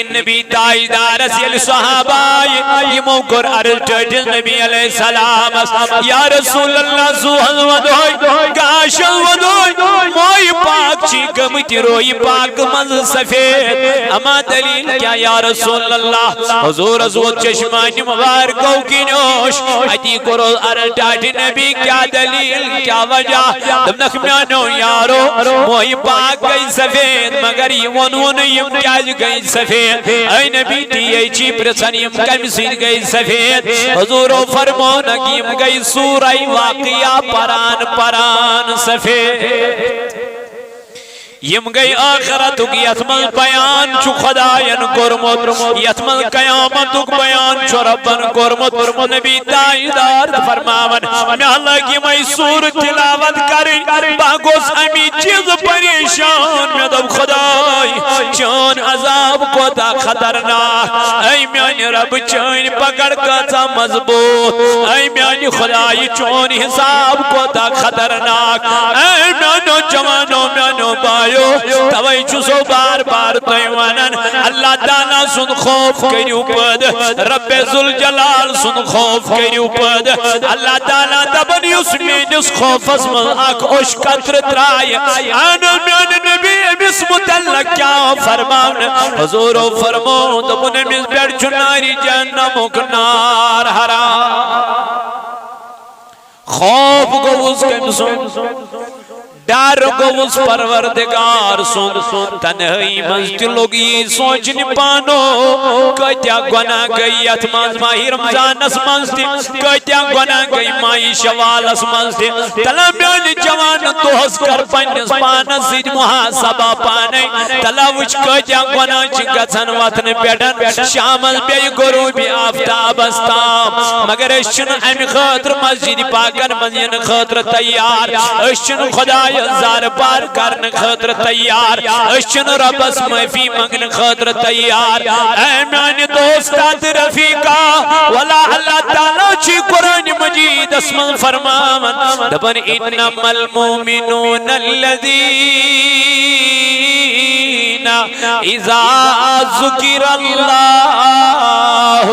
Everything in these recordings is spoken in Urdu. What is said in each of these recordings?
نبی تاجدار سیل صحابائی یمو کر عرض ٹھٹس نبی علیہ السلام یا رسول اللہ زوحل ودوئی گاشل ودوئی موئی پاک چی گمتی روئی پاک مز سفید اما دلیل کیا یا رسول اللہ حضور ازود چشمانی مبارکو کی نوش اتی کرو عرض ٹھٹ نبی کیا دلیل کیا وجہ دم نخمیانو یارو موئی پاک گئی سفید مگر یہ ونون یم کیا گئی سفید اے نبی تی چی پرسنیم کم سید گئی سفید حضور فرمون اگیم گئی سورہ واقعہ پران پران سفید یم گئی آخرتک یتمل بیان چو خداین کرمت یتمل قیامتک بیان چو ربن کرمت نبی تاجدار فرماون میں اللہ کی میں سور تلاوت کریں باگوس امی چیز پریشان میں دب خدای چون عذاب کو تا خطرناک اے میانی رب چون پکڑ کتا مضبوط اے میانی خدای چون حساب کو تا خطرناک اے میانو جوانو میانو بائی توائی چوسو بار بار تیوانن اللہ تعالیٰ سن خوف کریو پد رب ذوالجلال سن خوف کریو پد اللہ تعالیٰ دبن یسمین اس خوف اسمل اک اوش قطر ترائی آنا میان نبی بس متعلق کیا فرمان حضور فرمون دبن مز بیڑ چناری جہنمک نار حرام خوف گوز کم سن ڈر گوز پروردگار سن تنہی مجد لوگی سوچنی پانو کتیا گناہ گئی اتماز ماہی رمضان اسمانس دی کتیا گناہ گئی ماہی شوال اسمانس دی تلمیان جوان دوست کر پنیس پانس سید محاسبہ پانے تلاوچ کتیا گناہ چنگتن وطن پیڑن شامل بے گروبی آفتاب استام مگر اشن امی خطر مسجد پاکر مزین خطر تیار اشن خدای زار پار کرن خطر تیار اشن ربس مفی منگن خطر تیار اے میانی دوستات رفیقا ولا اللہ تعالیٰ چی قرآن مجید اسم فرمامن دبن انما المومنون الذین اذا ذکر اللہ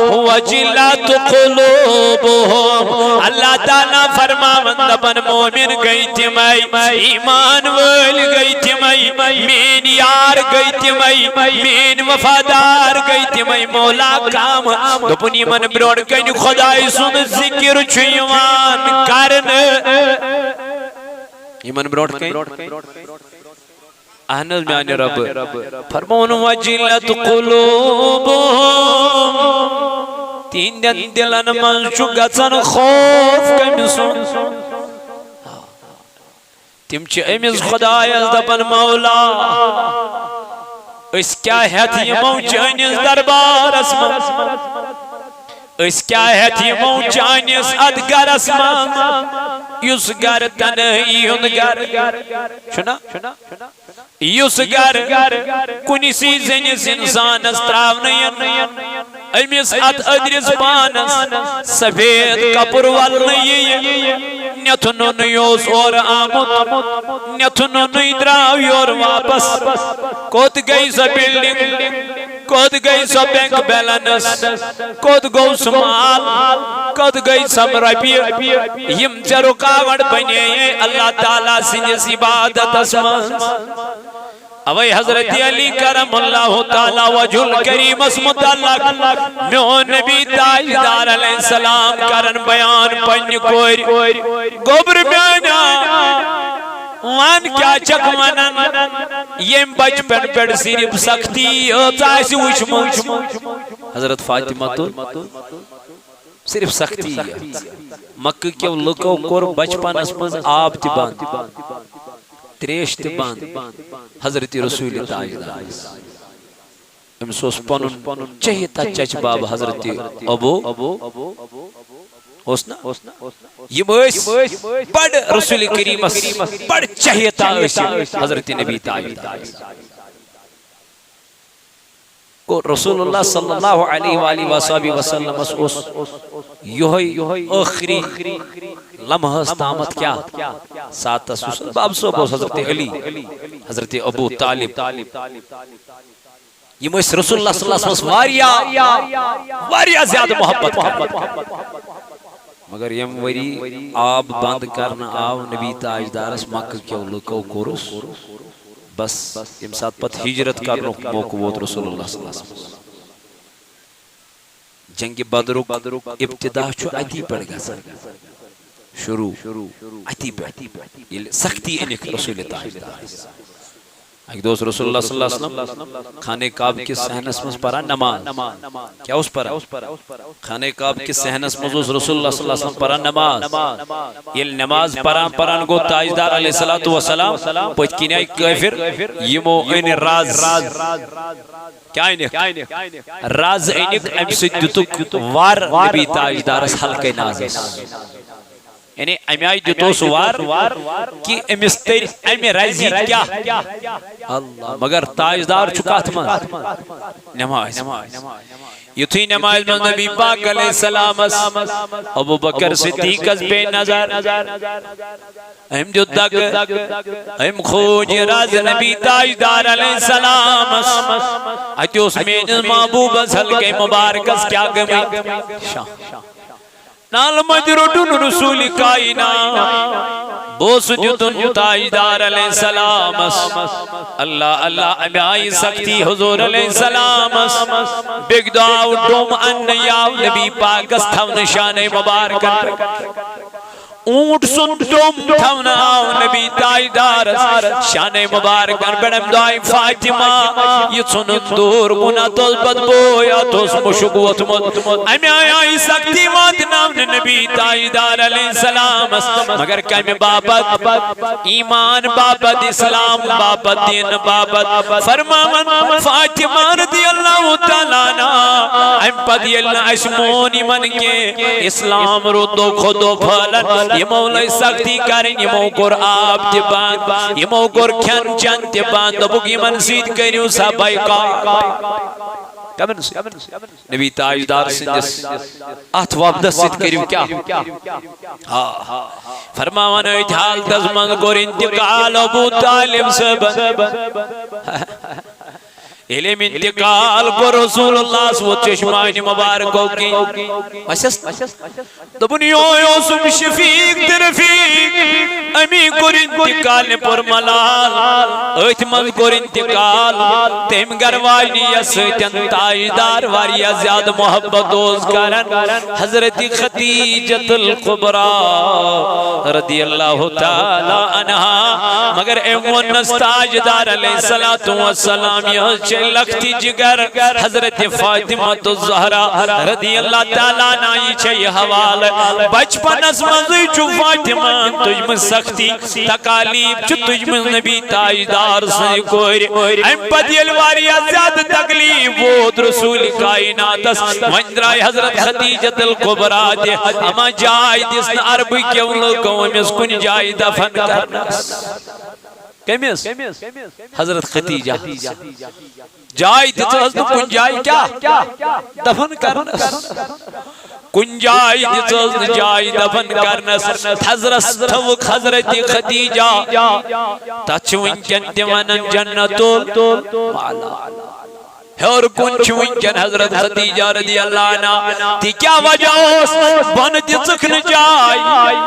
وجلت قلوبهم اللہ تعالیٰ فرمامن دبن مومن گئی تیمائی ایمان ول گئی تیمائی مین یار گئی تیمائی مین وفادار گئی تیمائی مولا کام دبنی من بروڑ گئی خدای سن ذکر چھویوان کرن ایمان بروڑ گئی احنز میانی رب فرمون وجلت قلوبهم تین دن دلن من شگتن خوف کم سن تم چھ امیز خدای از دبن مولا اس کیا ہے تیمو چانیز دربار اسمان اس کیا ہے تیمو چانیز ادگر اسمان یس گر تنہیون گر چھنا یس گر کنی سیزنیس انسان استراونین امیز ادرس پانس سفید کپر والنی نیتنو نیوز اور آمد نیتنو نیدراوی اور واپس کود گئی سا بلڈنگ کود گئی سا بینک بیلنس کود گو سمال کود گئی سا مربی یم چه رکاوٹ بنے اللہ تعالیٰ سنجس عبادت اسمان اوی حضرت علی کرم اللہ تعالیٰ وجل کریم اسمت اللہ میون نبی تاجدار علیہ السلام کرن بیان پنی کوئی گوبر بیانا وان کیا چک منن یم بچ پن پیڑ صرف سختی تاسی وچمو حضرت فاطمہ تو صرف سختی مکہ کیوں لکو کور بچپن اسمز آب تی باند تریش تی باند حضرت رسول تاجدار ام سوس پنن چہیتا چچ باب حضرت ابو ہوسنا یہ بس بڑ رسول کریم بڑ چہیتا حضرت نبی تاجدار کو رسول اللہ صلی اللہ علیہ وآلہ وسلم یہ آخری لمحہ استامت کیا ساتھ باب صحب حضرت علی حضرت ابو طالب یم اس رسول اللہ صلی اللہ علیہ وسلم واریاہ زیادہ محبت مگر یم وری آب بند کرنا آو نبی تاجدارس مکہ کیو لکو کورس بس یم سات پت ہجرت کرنو موقع ووت رسول اللہ صلی اللہ علیہ وسلم جنگ بدرک ابتدا چھو اتی پڑ گا شروع اتی پڑ سختی انک رسول تاجدار ایک دوست رسول اللہ صلی اللہ علیہ وسلم خانہ کعب کے صحنس مز پڑھا نماز کیا اس پڑھا خانہ کعب کے صحنس مز رسول اللہ صلی اللہ علیہ وسلم پڑھا نماز یہ نماز پڑھان گو تاجدار علیہ السلام پوچھ کی نہیں کافر یمو این راز کیا اینک راز اینک ام سدتک وار نبی تاجدار حلقہ نازس یعنی امی آئی دیتو سوار کہ امس تیر امی رازی کیا اللہ مگر تاجدار چکات من نماز یتھی نماز من نبی پاک علیہ السلام ابو بکر صدیق از بے نظر ایم جو دگ ایم خوج راز نبی تاجدار علیہ السلام اتیوس مین محبوب از حلقہ مبارکس کیا گمی نال مجرودن رسول کائنا بوس جتن تاجدار علیہ السلام اللہ اللہ امیائی سکتی حضور علیہ السلام بگ دعاو ڈوم ان یاو نبی پاکس تھو نشان مبارکن اونٹ سن ڈوم تھو ناو نبی تاجدار شان مبارکن بڑم دعائی فاطمہ یہ سنن دور گنا توس بدبویا توس مشکوت مد امیائی سکتی مات نام نبی تاجدار علیہ السلام مگر کم بابت ایمان بابت اسلام بابت دین بابت فرمامن فاطمہ رضی اللہ تعالیٰ نا ام پدی اللہ اسمونی من کے اسلام رو دو خودو پھلن یہ مولا سختی کریں یہ موکر آب تبان یہ موکر کھن چند تبان دبک یہ منسید کریو سبائی کا نبی تاجدار سنجس آت وابدس ست کریو کیا فرماوان ایتحال تزمن کر انتقال ابو طالب سب علم انتقال کو رسول اللہ سو چشمائن مبارکوں کی دبن یوسف شفیق ترفیق امی کر انتقال پر ملال ایتمن کر انتقال تیم گرواجنی یسیتن تاجدار واریا زیاد محبت دوز کرن حضرت خدیجت القبرى رضی اللہ تعالی عنہ مگر ایمونس تاجدار علیہ السلام یہ لکھتی جگر حضرت فاطمہ الزہرا رضی اللہ تعالیٰ نائی چھئی حوال بچپن اس مزی چو فاطمہ تجھ میں سختی تکالیب چو تجھ میں نبی تاجدار سے کوئی ایم پدیل واریا زیادہ تکلیب بود رسول کائناتس وندرائی حضرت خدیجت القبرہ دے اما جائی دس عربی کیوں لکو امیس کن جائی دفن کرناس کمیس حضرت خدیجہ جائی دیتا حضرت کن جائی کیا دفن کرنس کن جائی دیتا جائی دفن کرنس حضرت تھوک حضرت خدیجہ تچوین کنتی ونن جنتو مالا اور کن چوین کن حضرت خدیجہ رضی اللہ عنہ تی کیا وجہ اس بنتی سکن جائی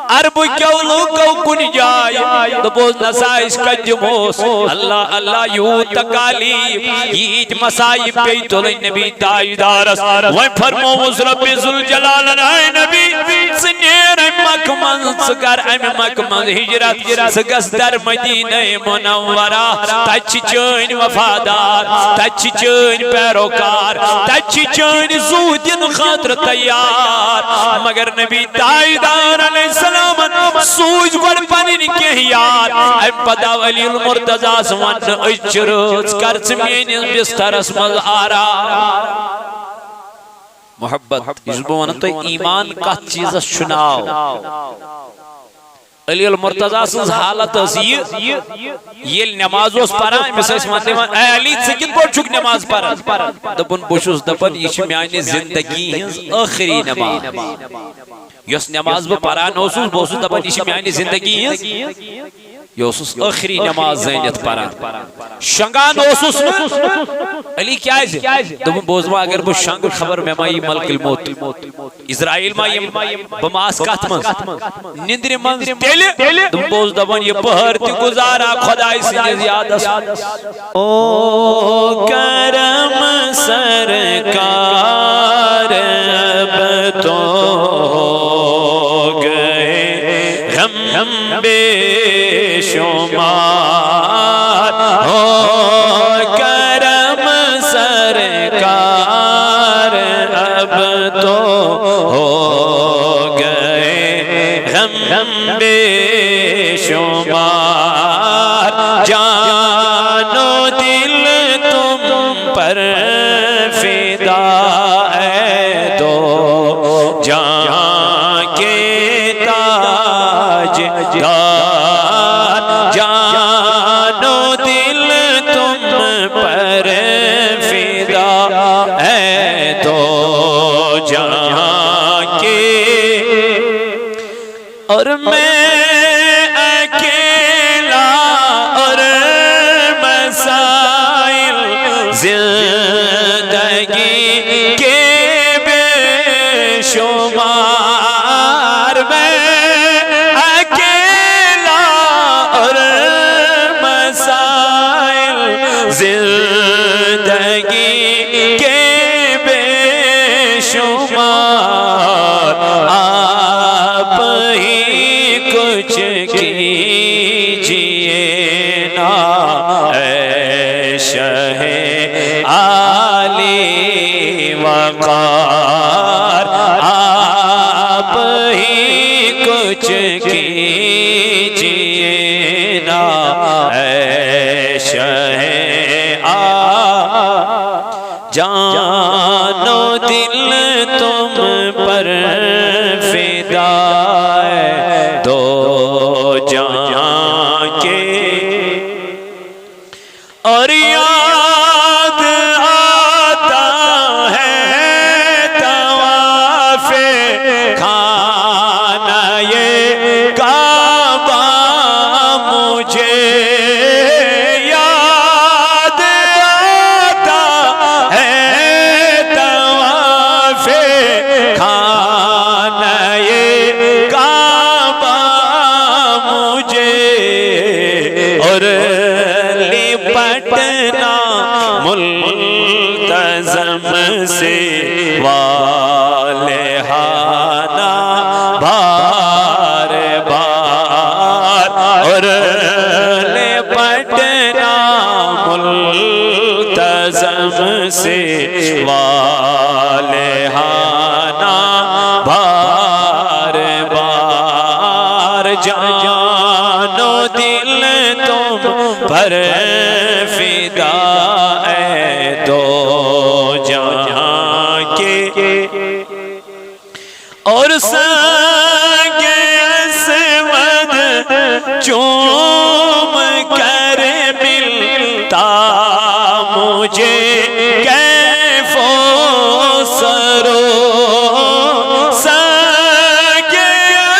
عرب کیوں لوگو کن جائی دبوز نسائش کجموس اللہ اللہ یوں تکالیب یہ مسائب پیتو لئی نبی تاجدارس وی فرموز رب ذوالجلال اے نبی سنیر مکمن سکر ام مکمن ہجرت سگس در مدینہ منورہ تچ چین وفادار تچ چین پیروکار تچ چین زودین خاطر تیار مگر نبی تاجدار علیہ السلام سوج گوڑ پنین کے یار ایم پدا ولی المرتضی سوان اچرز کرچ مین بستر اسمال آرا محبت یزبوان تو ایمان کا چیز سناو علی المرتضی سنز حالت یہ نماز اس پرا مثل اے علی سکت بڑھ چک نماز پرا دبن بوشوس دبن یہ میانی زندگی آخری نماز یس نماز با پرا نوسوس بوسوس دبن یہ میانی زندگی یہ آخری نماز زینت پران شنگان علی کیا دب بوزما اگر بہ شنگ خبر میں مائی ملک الموت اسرائیل ما بماس کت من نندر من تیل دب بوز دبن یہ پہر تی گزارا خدای سنجز یادس او کرم سرکار اب تو گئے ہم بے شمار ہو کرم سرکار اب تو ہو گئے ہم بے شمار جان و دل تم پر فدا ہے تو جہاں کے تاج دار جان و دل تم پر فدا ہے تو جہاں کے اور میں اکیلا اور مسائل زندگی کے بے شمار میں اکیلا اور مسائل زندگی کے بے شمار آپ ہی کچھ کیجئے نا اے شہ عالی وقار آپ ہی کچھ کیجئے نا اے شہ جان و دل تم پر فدا ہے دو جہاں کے اور یاد آتا ہے طواف خانہ کعبہ مجھے یاد آتا ہے طواف خانہ کعبہ مجھے اور لپٹنا ملتزم سے والہانہ بار بار اور لپٹنا ملتزم سے والہانہ بار بار جان و دل تم پر فدا ہے دو جہاں کے اور سنگ اسود چوم کر ملتا مجھے کیف و سرو سنگ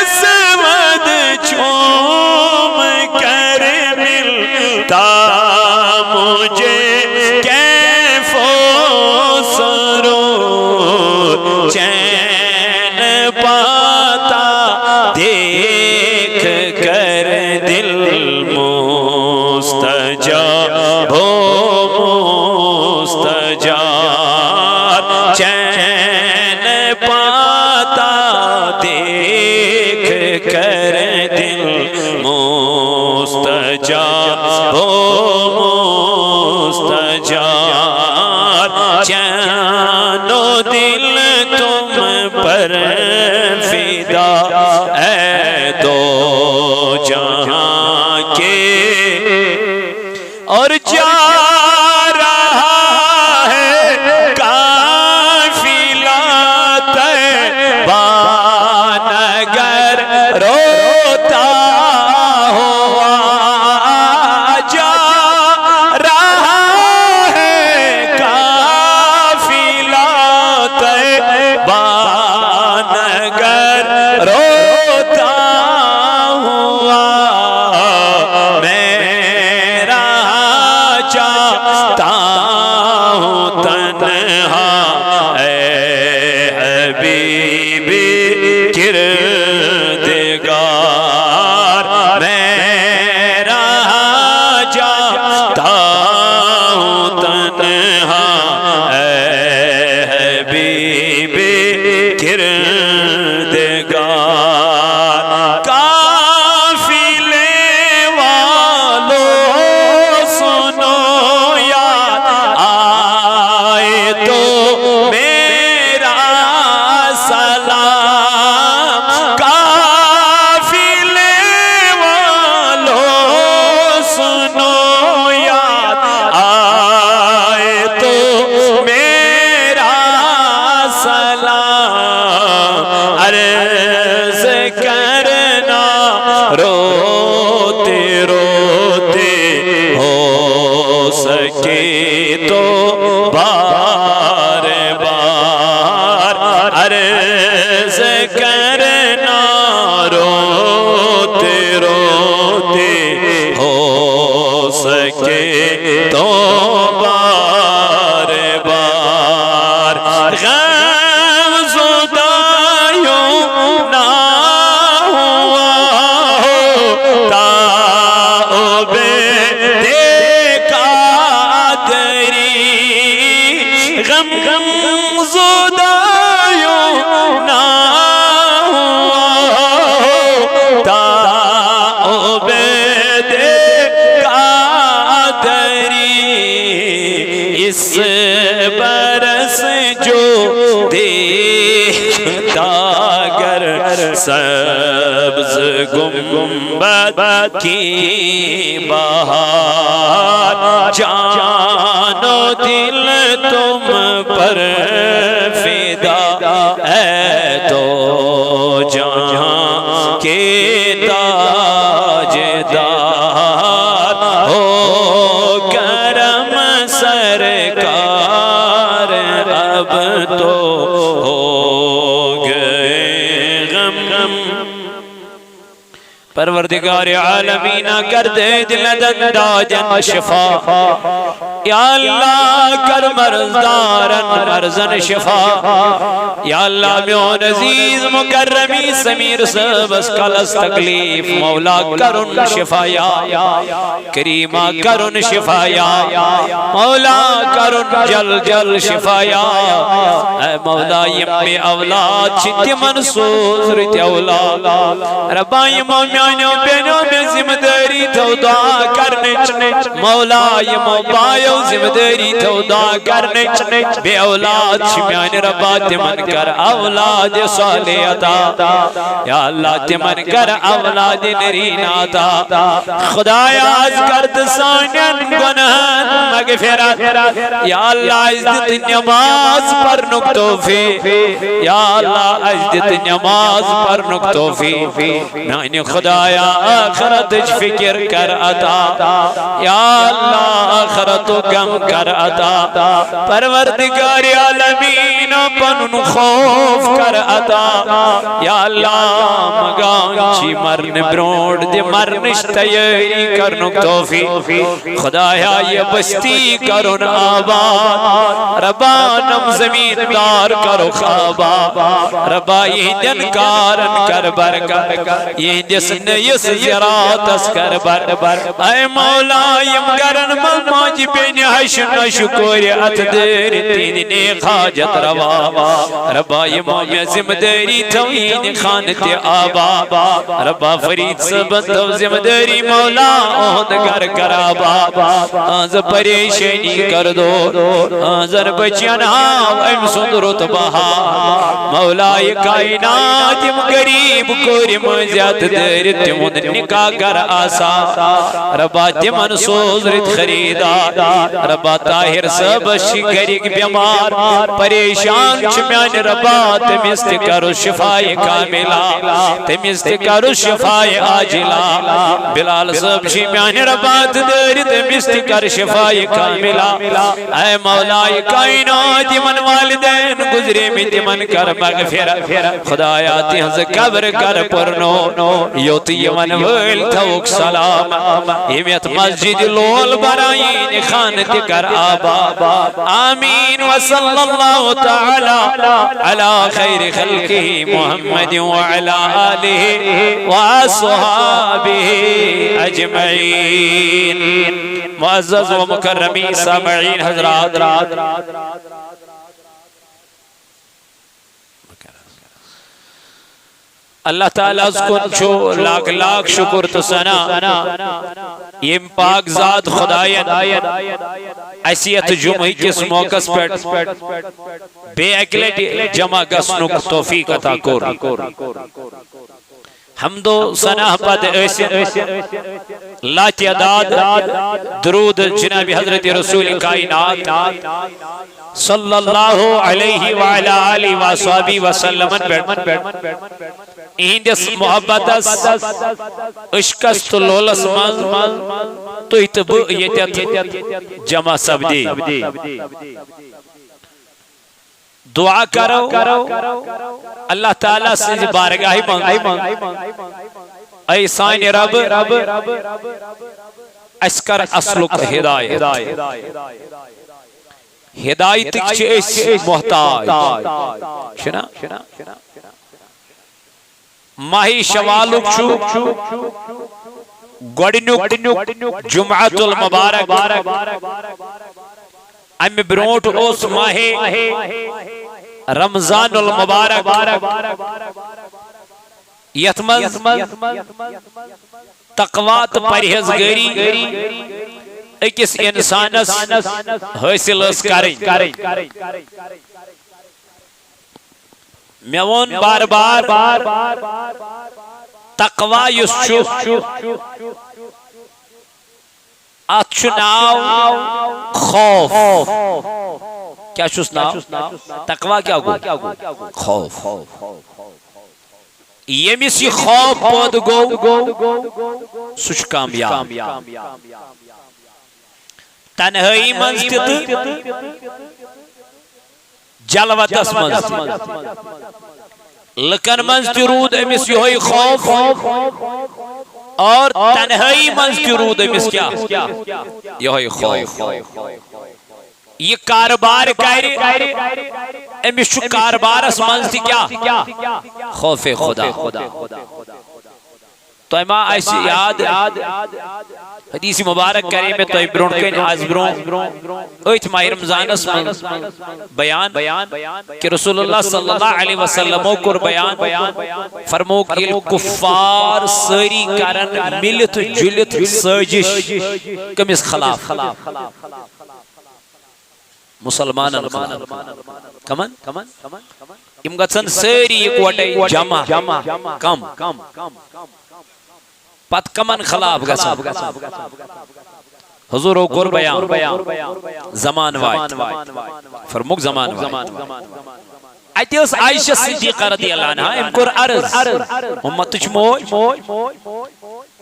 اسود چوم کر ملتا تنہا اے حبیب کردگار میں رہا جاتا ہوں تنہا اے حبیب کردگار قافلے والوں سنو یاد آئے تو میرا سلام قافلے والوں سنو یاد آئے تو میرا سلام عرض کرنا روتے روتے ہو سکے تو بار بار عرض کرنا روتے روتے ہو سکے تو بار بار غم زدایوں نہ ہوا ہو تائب قادری غم زدایوں نہ ہوا ہو تائب قادری اس برس جو دیکھتا گر سبز گنبد کی بہار جان و دل تم پر فدا ہے تو جہاں کے تاجدار ہو کرم سرکار اب تو ہو گئے غم پروردگار عالمین کر دے دل دنداجن شفا یا اللہ کر مرزدارن مرزن شفا یا اللہ میون عزیز مکرمی سمیر سبس کلس تکلیف مولا کرن شفایا کریمہ کرن شفایا مولا کرن جل جل شفایا اے مولا یمی اولاد چھتی منسوز رتی اولاد ربائی مومیانیوں بینوں میں ذمہ داری تو دعا کرنے مولا یمو بایو ذمہ داری تو دعا کرنے بے اولاد شمیان ربا تمن کر اولاد صالح عطا یا اللہ تمن کر اولاد نرین عطا خدایا از کرد سانین گناہن مغفرت یا اللہ عزت نماز پر نکتوفی یا اللہ عزت نماز پر نکتوفی نائن خدایا آخرت فکر کر عطا یا اللہ آخرت غم کر عطا پروردگار عالمین پنن خوف کر عطا یا اللہ مگانچی مرن بروڑ دی مرنش تیاری کرنک توفیق خدایا یہ بستی کرن آباد ربا نم زمین دار کرو خوابا ربا یہ دن کارن کر برکت یہ جس نیس زیرات اس کر بر اے مولا یم گرن ملماج بین حشن شکور اتدر تین نیک حاجت روا ربا یمام زمداری توین خانت آبا ربا فرید سبت تو زمداری مولا اہد گر کرابا آز پریشنی کر دو آزر بچیان ہاں ایم سندرت بہا مولا کائنات یم غریب کوری مزیاد در تمون نکا کر آسا ربا تمن سوزرت خریدا ربا طاہر سب شکریک بیمار پریشان چمیان ربا تمیست کرو شفای کاملا تمیست کرو شفای آجلا بلال سب چمیان ربا در تمیست کر شفای کاملا اے مولا کائنات من والدین گزرے میں تمن کر مغفرت خدایا تیز قبر کر پرنو یوتی من ویل توک سلام امیت مسجد لول برائین خان خان تکر آباد آمین وصلی اللہ تعالی علی خیر خلقہ محمد وعلی آلہ وصحابہ اجمعین معزز و مکرمی سامعین حضرات اللہ تعالیٰ اس کو چھو لاکھ لاکھ شکر تو سنا یہ پاک ذات خدایت ایسیت جمعی کس موقع پر بے اکلیٹ جمع گسنک توفیق عطا کر حمد و ثنا پد لا تعداد درود جناب حضرت رسول کائنات صلی اللہ علیہ وعلی آلہ وصحبہ وسلم اہندس محبت عشقست لولس من تو اتب یتت جمع سبدی دعا کرو اللہ تعالیٰ سے بارگاہی مانگ اے سائن رب اسکر اصلک ہدایت ہدایت اس محتاج شنا ماہی شوالک چھو گوڑنک جمعت المبارک ام برونٹ اس ماہ رمضان المبارک یتمز تقوات پرہیزگاری اکس انسانس حاصل اس کریں میون بار بار تقوی یس چھو اتھ ناو خوف کیا چھس ناو تقوی کیا گو خوف یمیس یہ خوف پود گو سچ کامیاب تنہائی منز جلوتس منز لکن منز رود امیس یہ خوف اور تنہائی منز رود امیس کیا یہ خوف یہ کاربار کاری امیس چو کاربارس منز کیا خوف خدا تو اما ایسی یاد حدیث مبارک کریں میں تو برون کن آز برون ایت ماہ رمضانس من بیان کہ رسول اللہ صلی اللہ علیہ وسلم کو بیان فرمو کہ کفار سری کرن ملت جلت سازش کمیس خلاف مسلمان کمن ام گژھن سری اکوٹے جمع کم پت کمن خلاف گژھن حضور کور بیان زمان وات فرموک زمان وات اتیس عائشہ صدیقہ رضی اللہ عنہ ام کور عرض امتچ موج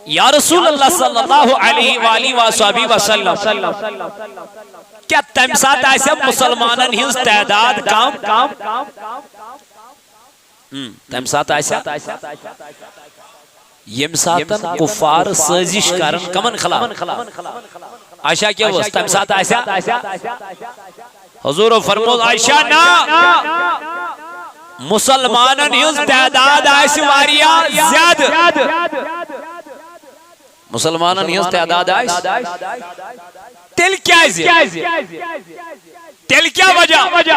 یا رسول اللہ صلی اللہ علیہ وآلہ وآلہ وسلم کیا تمسات ایسے مسلمانن ہنس تعداد کام تمسات ایسے یم ساتن کفار سازش کرن کمن خلاف عائشہ کیا وہ تمسات ایسے حضور فرمود عائشہ نا مسلمانن ہنس تعداد ایسے واریا زیادہ مسلمانن ہنس تعداد ایسے تل کیا وجہ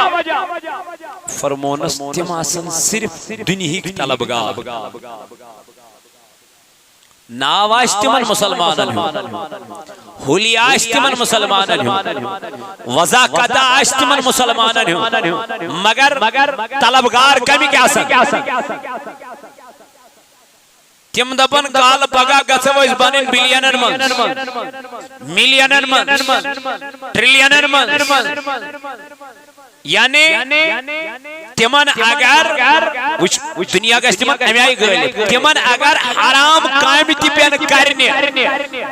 فرمونس تماسن صرف دنہی کی طلبگار ناو آشتمن مسلمانن ہولی آشتمن مسلمانن وزاقتہ آشتمن مسلمانن مگر طلبگار کمی کیا سن تم دپن کال پگا گژھو اس بنن بلینن من ملینن من ٹریلینن من یعنی تمن اگر دنیا گژھِ تمن امی آئی غالب تمن اگر حرام کامہ تہ پین کرنے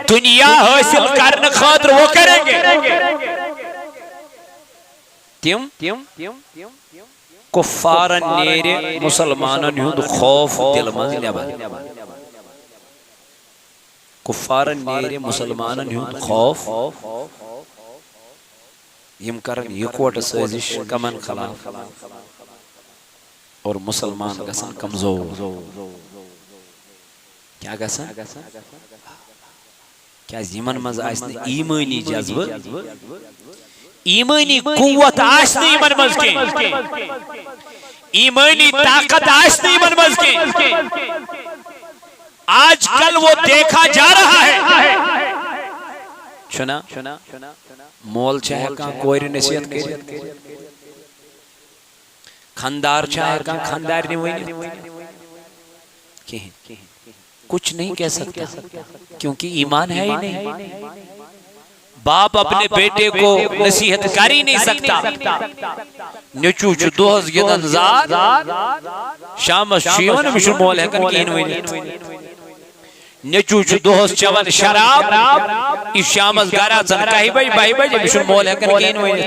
دنیا حاصل کرنے خاطر وہ کریں گے تم کفارن نیرے مسلمانن ہند خوف دل من نبر کفارن نیرے مسلمانن ہند خوف یم کرن یکوٹ سازش کمن خلاف اور مسلمان گسن کمزور کیا گسن کیا یمن مز آسن ایمانی جذبہ ایمانی قوت آسن یمن مز کی ایمانی طاقت آسن یمن مز کی آج کل وہ دیکھا جا رہا ہے چھنا مول چاہے کان کوئی نصیحت کرے خاندار چاہے کان خاندار نہیں ہوئی کچھ نہیں کہہ سکتا کیونکہ ایمان ہے ہی نہیں باپ اپنے بیٹے کو نصیحت کر ہی نہیں سکتا نیچو چو دوہز گدن زاد شامس شیون مشر مول ہے کن کین ہوئی نیچو چو دوہز چون شراب اس شامس گارا چن کہی بائی مشر مول ہے کن کین ہوئی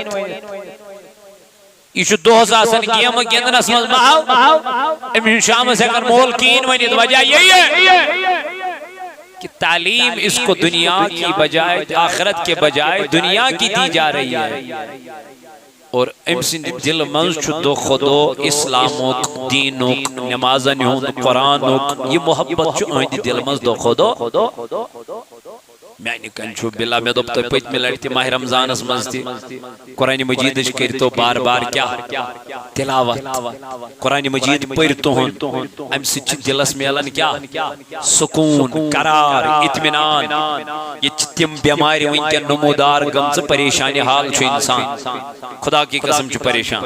یہ دوہز آسن گیم گندن اسمز محل امشن شامس ہے کن مول کین ہوئی وجہ یہی ہے کہ تعلیم اس کو دنیا کی بجائے آخرت کے بجائے دنیا کی دی جا رہی ہے اور امسن دل منز چھو دو خودو اسلاموک دینوک نمازنیون قرآنوک یہ محبت چھو اہد دل منز دو خودو میں نکن چھو بلا میں دوبتا پیت میں لڑتی ماہ رمضان اس منز تھی قرآن مجید کر تو بار بار کیا تلاوت قرآن مجید پر تو ہن ام سچ دلس میلن کیا سکون قرار اطمینان یہ تم بیماری وین کے نمودار گمز پریشانی حال چھو انسان خدا کی قسم چھو پریشان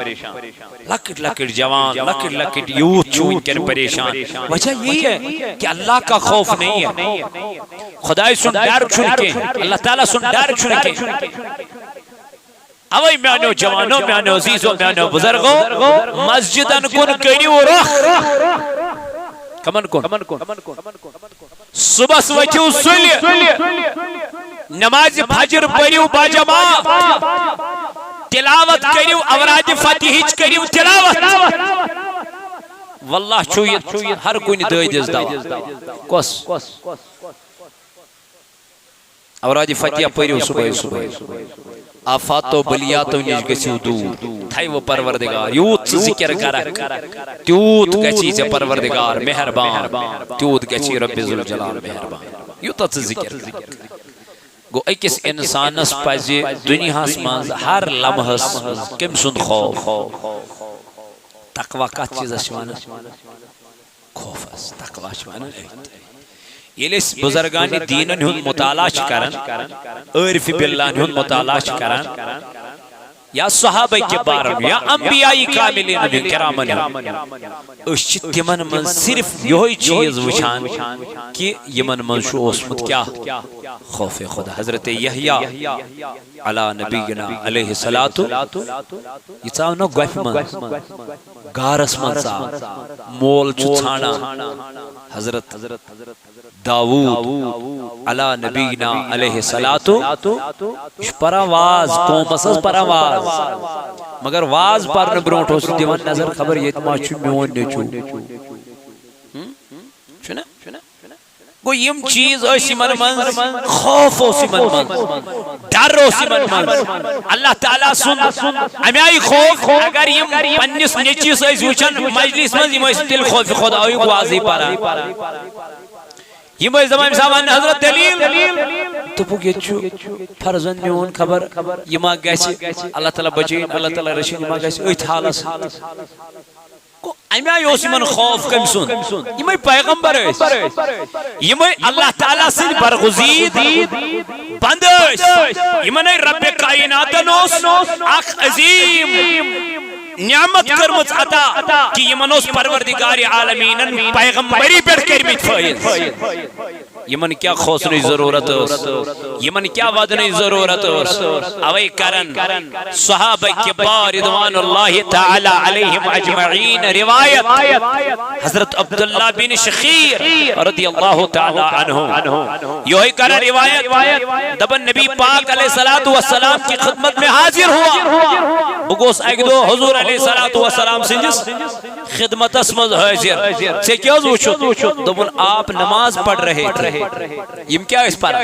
لکٹ لکٹ جوان لکٹ لکٹ یوت چھو ان کے پریشان وجہ یہی ہے کہ اللہ کا خوف نہیں ہے خدای سن ڈر چھنکے اللہ تعالیٰ سن ڈر چھنکے اوئی میانو جوانو میانو عزیزو میانو بزرگو مسجدن کن کریو رخ کمن کن صبح سوچیو سلی نماز فجر پڑیو باجماع تلاوت کریو اوراد فتحیچ کریو تلاوت واللہ چویت ہر کنی دائی دیز داو کس اوراد فتحیہ پڑیو صبح آفاتو بلیاتو نیش گسیو دور تھائی وہ پروردگار یوت ذکر کرک تیوت گچی سے پروردگار مہربان تیوت گچی رب ذوالجلال مہربان یوت ذکر گو ایکس انسانس پازی دنیا سمانز ہر لمحس کم سن خوف تقوی کا چیز شوانا خوف اس تقوی شوانا یہ بزرگان دینن ہن مطالعہ کرن عارف باللہ ہن مطالعہ کرن یا صحابہ کے بارے یا انبیاء کاملین کرامن اس تمن من صرف یہی چیز وچھان کہ یمن من شو اسمت کیا خوف خدا حضرت یحییٰ علی نبینا علیہ الصلوۃ یہ چاو نو گف من گارس من سا مول چھانا حضرت داؤد علی نبینا علیہ الصلوۃ پرواز قومس پرواز مگر واز پر برونٹ ہو سی دیوان نظر خبر یہ ما چھ میون نیچو چھنا گو یم چیز اسی من خوف اسی من ڈر اسی من اللہ تعالیٰ سن امیائی خوف اگر یم پنیس نیچیس ایسی وچن مجلس من یم ایسی دل خوف خدا ہوئی واضح پارا یہ میں زمان صاحبان حضرت دلیل تو پوک یہ چھو فرزن میون خبر یہ ماں گیسی اللہ تعالیٰ بچین اللہ تعالیٰ رشین یہ ماں گیسی ایت حالس کو امیاں یوسی من خوف کم سن یہ میں پیغمبر ہے یہ میں اللہ تعالیٰ سے برغزید بندش یہ میں رب کائناتنوس اخ عظیم نعمت کرمت عطا کہ یہ منوس پروردگار عالمین پیغمبری پر کرمت فائد یہ من کیا خوصنی ضرورت یہ من کیا ودنی ضرورت اوئی کرن صحابہ کبار رضوان اللہ تعالی علیہم اجمعین روایت حضرت عبداللہ بن شخیر رضی اللہ تعالی عنہ یہی کرن روایت دبن نبی پاک علیہ السلام کی خدمت میں حاضر ہوا بگوس ایک دو حضور علیہ السلام سنجس خدمت اسمد حاضر سے کیا وچھو دبن آپ نماز پڑھ رہے تھے یم کیا اس پر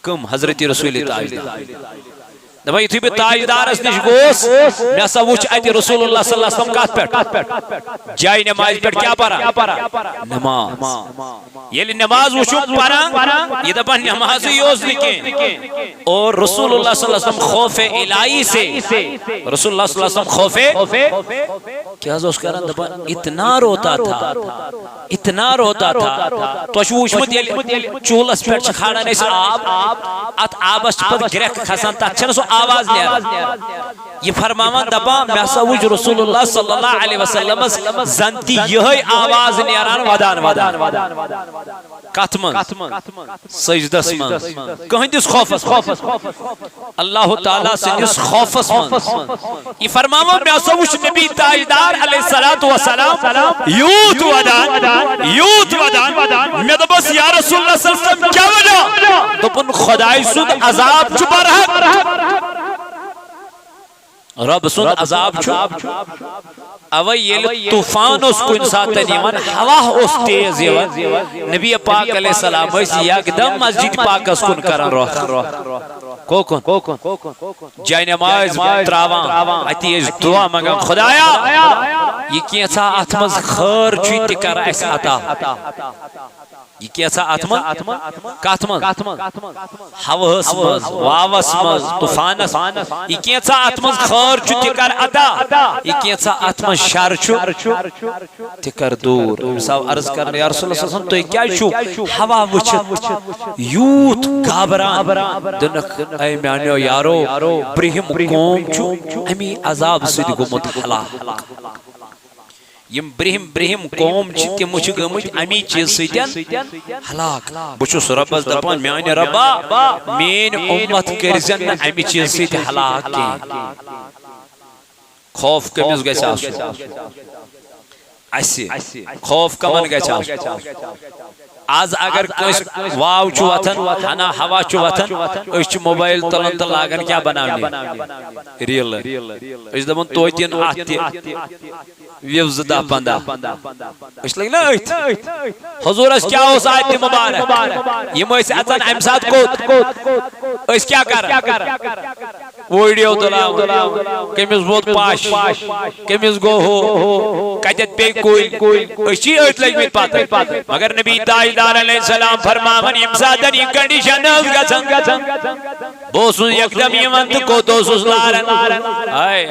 کم حضرت رسول اللہ دبا یتھُے بہٕ تاجدارس نِش گوس مےٚ ہسا وُچھ اَتہِ رسول اللہ صلی اللہ علیہ وسلم کتھ پٮ۪ٹھ جایہِ نمازِ پٮ۪ٹھ کیٛاہ پران نماز ییٚلہِ نماز وُچھُم پران یہِ دپان نمازٕے اوس نہٕ کینٛہہ اور رسول اللہ صلی اللہ علیہ وسلم خوف الہی سے رسول اللہ صلی اللہ علیہ وسلم خوف کیا حظ اوس کران دپان اتنا روتا تھا تۄہہِ چھُو وُچھمُت ییٚلہِ چوٗلس پٮ۪ٹھ چھِ کھالان أسۍ آب ات آبس چھِ پتہٕ گرٛٮ۪کھ کھسان تتھ چھنہٕ سُہ آواز نیران یہ فرماوان دپان مےٚ ہسا وُچھ رسول اللہ صلی اللہ علیہ وسلمس زن تہِ یِہے آواز نیران ودان کتھ منٛز سجدس منٛز کٕہٕنٛدِس خوفس اللہ تعالیٰ سٕنٛدِس خوفس منٛز یہ فرماوان مےٚ ہسا وُچھ نبی تاجدار علیہ الصلوۃ والسلام یوٗت ودان مےٚ دوٚپُس یا رسول اللہ صلی اللہ علیہ وسلم کیٛاہ وجہ دوٚپُن خۄداے سُنٛد عذاب چھُ برحق رب سُنٛد عذاب چھُ اوے ییٚلہِ طوفان اوس کُنہِ ساتہٕ یِوان ہوا اوس تیز یِوان نبی پاک علیہ السلام ٲسۍ یکدم مسجد پاکس کُن کران رۄخ کوکُن جاے نماز تراوان اتی ٲسۍ دعا منگان خۄدایا یہِ کینٛژھا اتھ منٛز خٲر چھُے تہِ کر اسہِ عطا یہ کیسا اتمن کات من ہوس مز واوس مز طوفانس یہ کیسا اتمن خیر چھ تکر عطا یہ کیسا اتمن شر چھ تکر دور صاحب عرض کر یا رسول اللہ صلی اللہ علیہ وسلم تو کیا چھو ہوا وچ یوت گابران دنک اے میانیو یارو برہم قوم چھ امی عذاب سید گمت ہلاک یم برہم قوم چھ تم چھ گمت امی چیز سیدن ہلاک بچس ربس دپان میانہ ربا مین امت کرزن امی چیز سید ہلاک خوف کمس گژھِ آسُن اَسہِ خوف کمن گژھِ آسُن آز اگر کس واو چھ وتھان ہنا ہوا چھ وتھان اس چھ موبائل تلن تو لاگن کیا بناونی ریل اس دپان توتین اتھ ویوز 10-15 اس لگ نا حضور اس کیا اوس آیت مبارک یم اس اژان ام سات کوت اس کیا کر ویڈیو تلاو کمس ووت پاش کمس گو ہو کتت پے کوئی اس چھ ات لگمت پتہ مگر نبی تاجدار علیہ السلام فرماون یم ساتن یہ کنڈیشن گژھن بوسن یکدم یمن تو کو دوسس لارن ہائے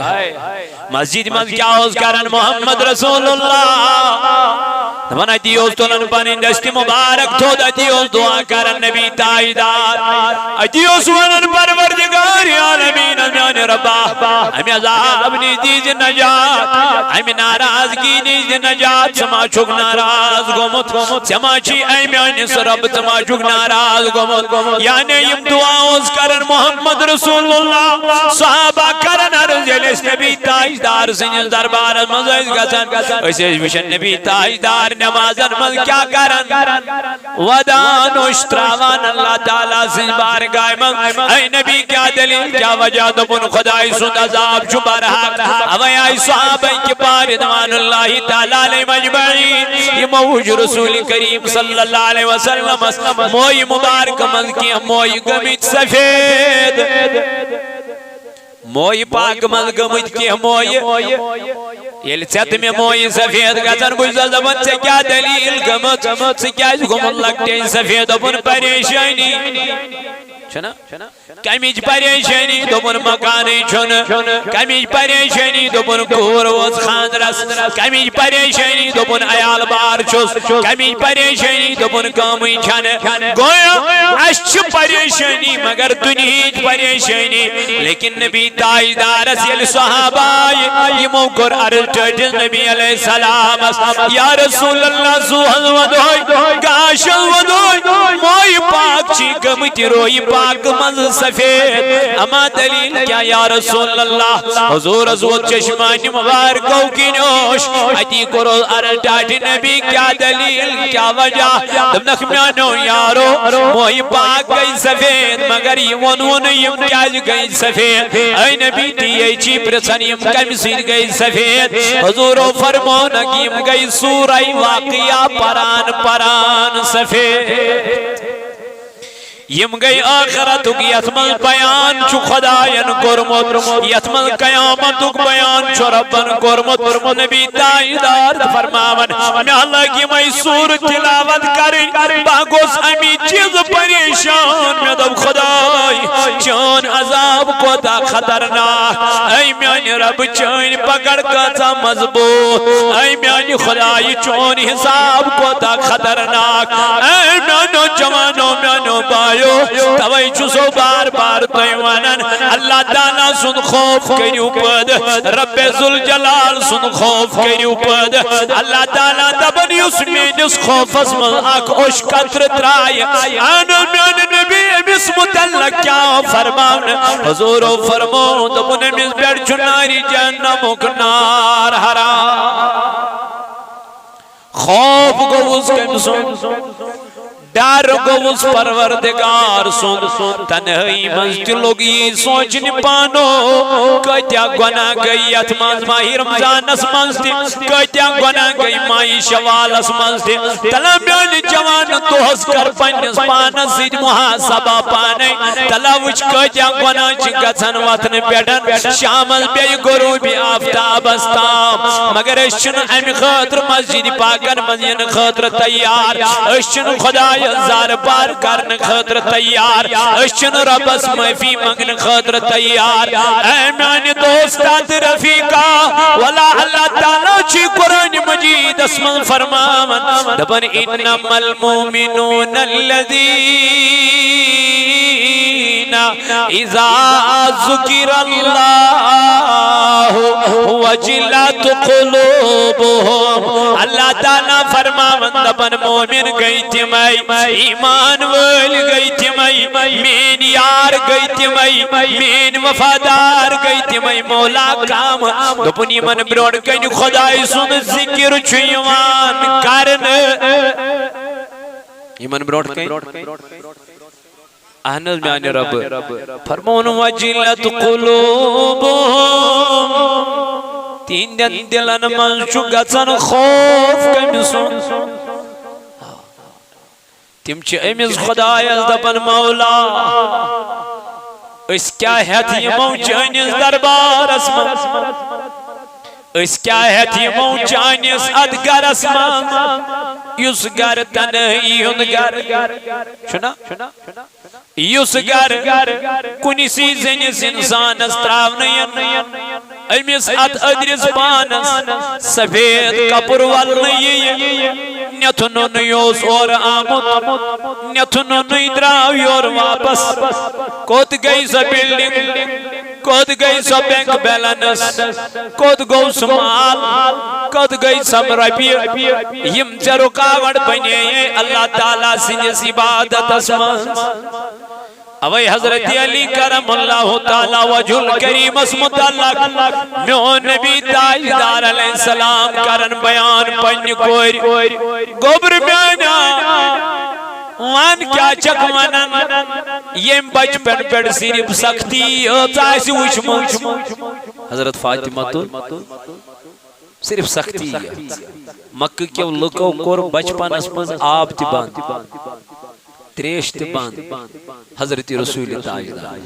مسجد من کیا اوس کرن محمد رسول اللہ دپان اتی اوس تلن پنن دست مبارک تھود اتی اوس دعا کرن نبی تاجدار اتی اوس ونن پروردگار عالمین میان ربا ہمیں عذاب نش دیز نجات ہمیں ناراضگی نش نجات سما چھک ناراض گومت سما چھی اے میانس رب سما چھک ناراض گومت یعنی یم دعا اوس کرن محمد رسول اللہ صحابہ کرن عرض یلس نبی تاجدار سنس دربار مز گژھن اس وچھن نبی تاجدار نمازن مز کیا کرن ودان اشتراوان اللہ تعالی سن بارگاہ مز اے نبی کیا دلیل کیا وجہ دبن خدای سن عذاب چھ برحق اوے آئی صحابہ کے پار رضوان اللہ تعالی علیہ مجمعین یہ موج رسول کریم صلی اللہ علیہ وسلم موئی مبارک مز کی موئی گمت سفید موئی پاک مز گمت کی موئی یل ژت میں موئی سفید گژھن بہ دپان ژے کیا دلیل گمت ژٕ کیازِ گومُت لۄکٹے سفید دوٚپُن پریشانی چھنا کمچ پریشانی دوٚپُن مکانے چھُنہٕ کمچ پریشانی دوٚپُن کوٗر وٲژ خاندرس کمچ پریشانی دوٚپُن عیال بار چھُس کمچ پریشانی دوٚپُن کٲمٕے چھنہٕ گویا اَسہِ چھِ پریشانی مگر دُنہِچ پریشانی لیکن نبی تاجدارس ییٚلہِ صحابہ آیہِ یِمو کوٚر عرض ٹٲٹھِس نبی علیہ السلامس یا رسول اللہ زوہل ودوے گاشل ودوے موئی پاک چھی گمتی روئی پاک مز سفید اما دلیل کیا یا رسول اللہ حضور ازود چشمانی مبارکو کی نوش اتی کرو ارٹاٹ نبی کیا دلیل کیا وجہ دمنک میانو یارو موئی پاک گئی سفید مگر یہ ونون یم کیاج گئی سفید اے نبی دیئے چی پرسن یم کم سید گئی سفید حضورو فرمون یم گئی سورہ واقعہ پران سفید یم گئی آخرتک یتمل بیان چو خداین کرمت یتمل قیامتک بیان چو ربن کرمت نبی تائیدار فرماون میں اللہ کی میں سور تلاوت کریں باگوس امی چیز پریشان میں دب خدای چون عذاب کو تا خطرناک اے میانی رب چون پکڑ کتا مضبوط اے میانی خدای چون حساب کو تا خطرناک اے میانو جوانو میانو بایو توائی چسو بار بار تیوانن اللہ تعالیٰ سن خوف کریو پد رب ذوالجلال سن خوف کریو پد اللہ تعالیٰ دبن یسمین اس خوف اسمال آکھ اوش قطر ترائی آنا میان نبی امس متعلق کیا فرمان حضور فرمون دبن امس بیڑ چناری جہنمک نار حرام خوف کو اس کے سن ڈر کو اس پروردگار سن تنہی منزد لوگ یہ سوچنی پانو کتیا گناہ گئی اتماز ماہی رمضان اس منزد کتیا گناہ گئی ماہی شوال اس منزد تلمیان جوان دوست کر پنیس پانس زید محاسبہ پانے تلاوچ کتیا گناہ چنگتن وطن پیڑن شامل بے گروبی آفتاب استام مگر اشن امی خاطر مسجد پاکن مزین خاطر تیار اشن خدای زار پار کرن خاطر تیار اشن ربس معافی منگن خاطر تیار اے میانی دوستات رفیقہ والا اللہ تعالیٰ چی قرآن مجید اسم فرماون دبن انما المومنون الذین اذا ذکر اللہ وجلت قلوبهم اللہ تعالیٰ فرماون دبن مومن گئی تیمائی ایمان ویل گئی تیمائی مین یار گئی تیمائی مین وفادار گئی تیمائی مولا کام دبنی من بروڑ گئی خدای سن ذکر چھویوان کرن ایمان بروڑ گئی احنز میانی رب فرمون وجلت قلوبهم تین دلن من شگتن خوف کمی سن تم چھ امیز خدای از دپن مولا اس کیا ہے تیمو چانیز دربار اسمان اس کیا ہے تیمو چانیز ادگر اسمان یس گر تنہیون گر شنا یس گر کنی سیزنیس انسان استراونین امیس ات ادرس پانس سفید کپر والنی نیتنو نیوز اور آمد نیتنو نیدراو یور واپس کود گئی سا بلڈنگ کود گئی سا بینک بیلنس کود گو سمال کود گئی سا مربی یم چه رکاوٹ بنے اللہ تعالیٰ سنجس عبادت اسمان اوی حضرت علی کرم اللہ تعالیٰ وجل کریم اس متعلق میون نبی تاجدار علیہ السلام کرن بیان پنی کوئی گوبر بیانا وان کیا چک منن یم بچپن پر صرف سختی تاسی وشمو حضرت فاطمہ تو صرف سختی مکہ کیوں لکو کور بچپن اس من آب تی باند تریش تی باند حضرت رسول تاجدار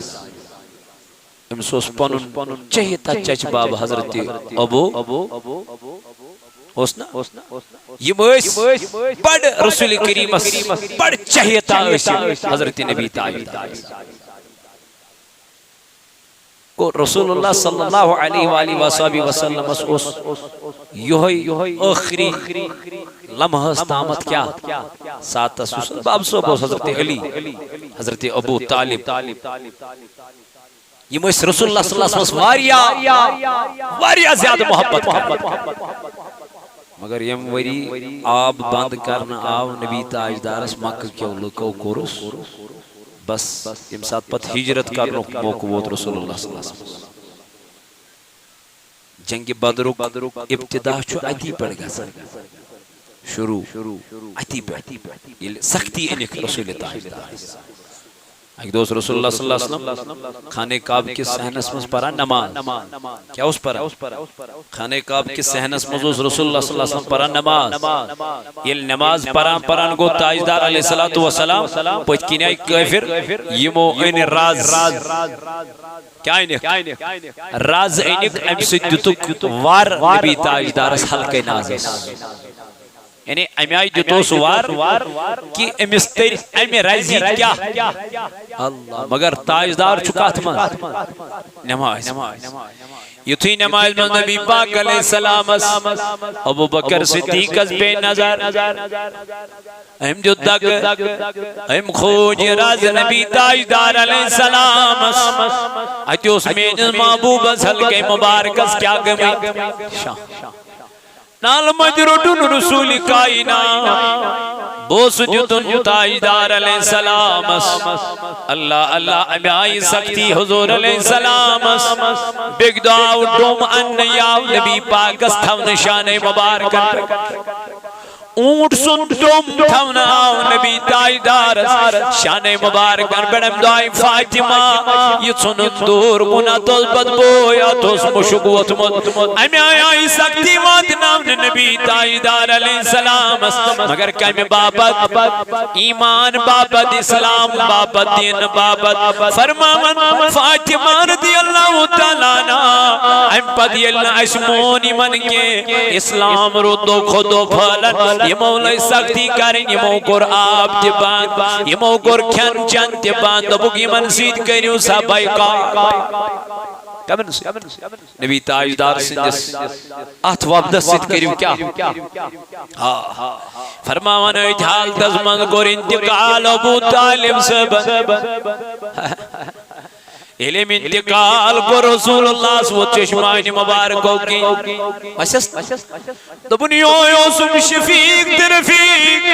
امسوس پنن چہتا چچ باب حضرت ابو ہوسنا یہ بڑ رسول کریم بڑ چہتا حضرت نبی تاجدار کو رسول اللہ صلی اللہ علیہ وآلہ وآلہ وسلم اس یہی آخری لمحہ استامت کیا ساتھ سوسن باب صوب حضرت علی حضرت ابو طالب یہ مجھے رسول اللہ صلی اللہ علیہ وسلم واریا زیادہ محبت مگر یم وری آب بند کرنا آو نبی تاجدار اس مکہ کیوں لکو کورس بس یم ساتھ پت ہجرت کرنو موقع ووت رسول اللہ صلی اللہ علیہ وسلم جنگ بدرک ابتدا چھو اتی پڑ گا شروع اتی پڑ سختی انک رسول تاجدار ایک دوست رسول اللہ صلی اللہ علیہ وسلم خانہ کعب کے صحنس مز پران نماز کیا اس پر خانہ کعب کے صحنس مز رسول اللہ صلی اللہ علیہ وسلم پران نماز یہ نماز پران گو تاجدار علیہ السلام پوچھ کی نئی کافر یمو این راز کیا اینک راز اینک ام سدتک وار نبی تاجدار حلقہ نازس یعنی امی آئی دیتو سوار کہ امس تیر امی رازی کیا اللہ مگر تاجدار چکات من نماز یتھی نماز من نبی پاک علیہ السلام ابو بکر صدیق از بے نظر اہم جدک اہم خوج راز نبی تاجدار علیہ السلام اتیوس میجز محبوب از حلقہ مبارکس کیا گمی نال مجرڈن رسول کائنا بوس جتن تاجدار علیہ السلام اللہ اللہ امیائی سکتی حضور علیہ السلام بگ دعاو ڈوم ان یاو نبی پاکس تھو نشان مبارکن اونٹ سن ڈوم تھو ناو نبی تاجدار شان مبارکن بڑم دعائی فاطمہ یہ سنن دور منا توز بدبو یا توز مشکوت مد امیائی سکتی وات نام نبی تاجدار علیہ السلام مگر کم بابت ایمان بابت اسلام بابت دین بابت فرمامن فاطمہ رضی اللہ تعالیٰ نا ہم پدی اللہ اسمونی من کے اسلام رو دو خودو پھلن یہ مولا سختی کریں یہ موکر آپ تبان یہ موکر کھن چند تبان دبوگی منسید کریو سبائی کا نبی تاجدار سنجس ات وابدس ست کریو کیا فرماوان ایتحال دزمن گور انتقال ابو طالب سب علم انتقال کو رسول اللہ سو چشمائن مبارکوں کی دبنی یوسف شفیق درفیق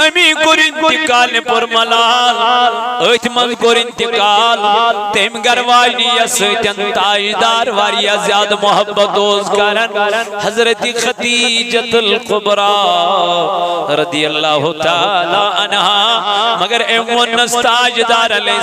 امی کور انتقال پر ملال ایتمن کور انتقال تیم گروائنی یسیتن تاجدار واریا زیاد محبت دوز کرن حضرت خدیجت القبرہ رضی اللہ تعالی عنہ مگر ایمونس تاجدار علیہ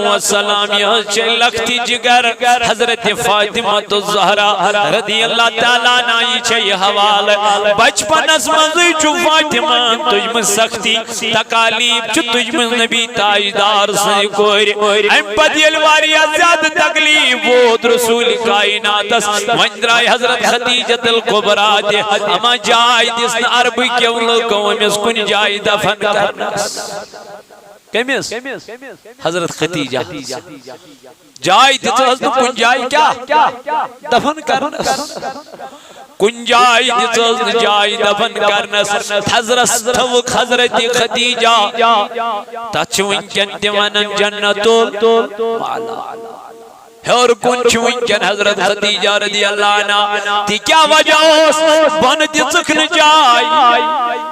السلام یہ لکھتی جگر حضرت فاطمہ الزہرا رضی اللہ تعالیٰ نائی چھئی حوال بچپن اس مزی چھو فاطمہ تجھ میں سختی تکالیب چھو تجھ میں نبی تاجدار سے کوئی ایم پدیل واریا زیادہ تکلیب وود رسول کائنات وندرائی حضرت خدیجت القبرہ دے اما جائی دس عربی کیوں لکوں امیس کن جائی دفن کرنا کمیس حضرت خدیجہ جائی دیتا حضرت کن جائی کیا دفن کرنس کن جائی دیتا حضرت جائی دفن کرنس حضرت خدیجہ تچوین کنتی ونن جنتول اور کن چھوئن کن حضرت خدیجہ رضی اللہ عنہ تی کیا وجہ اس بند سکن جائی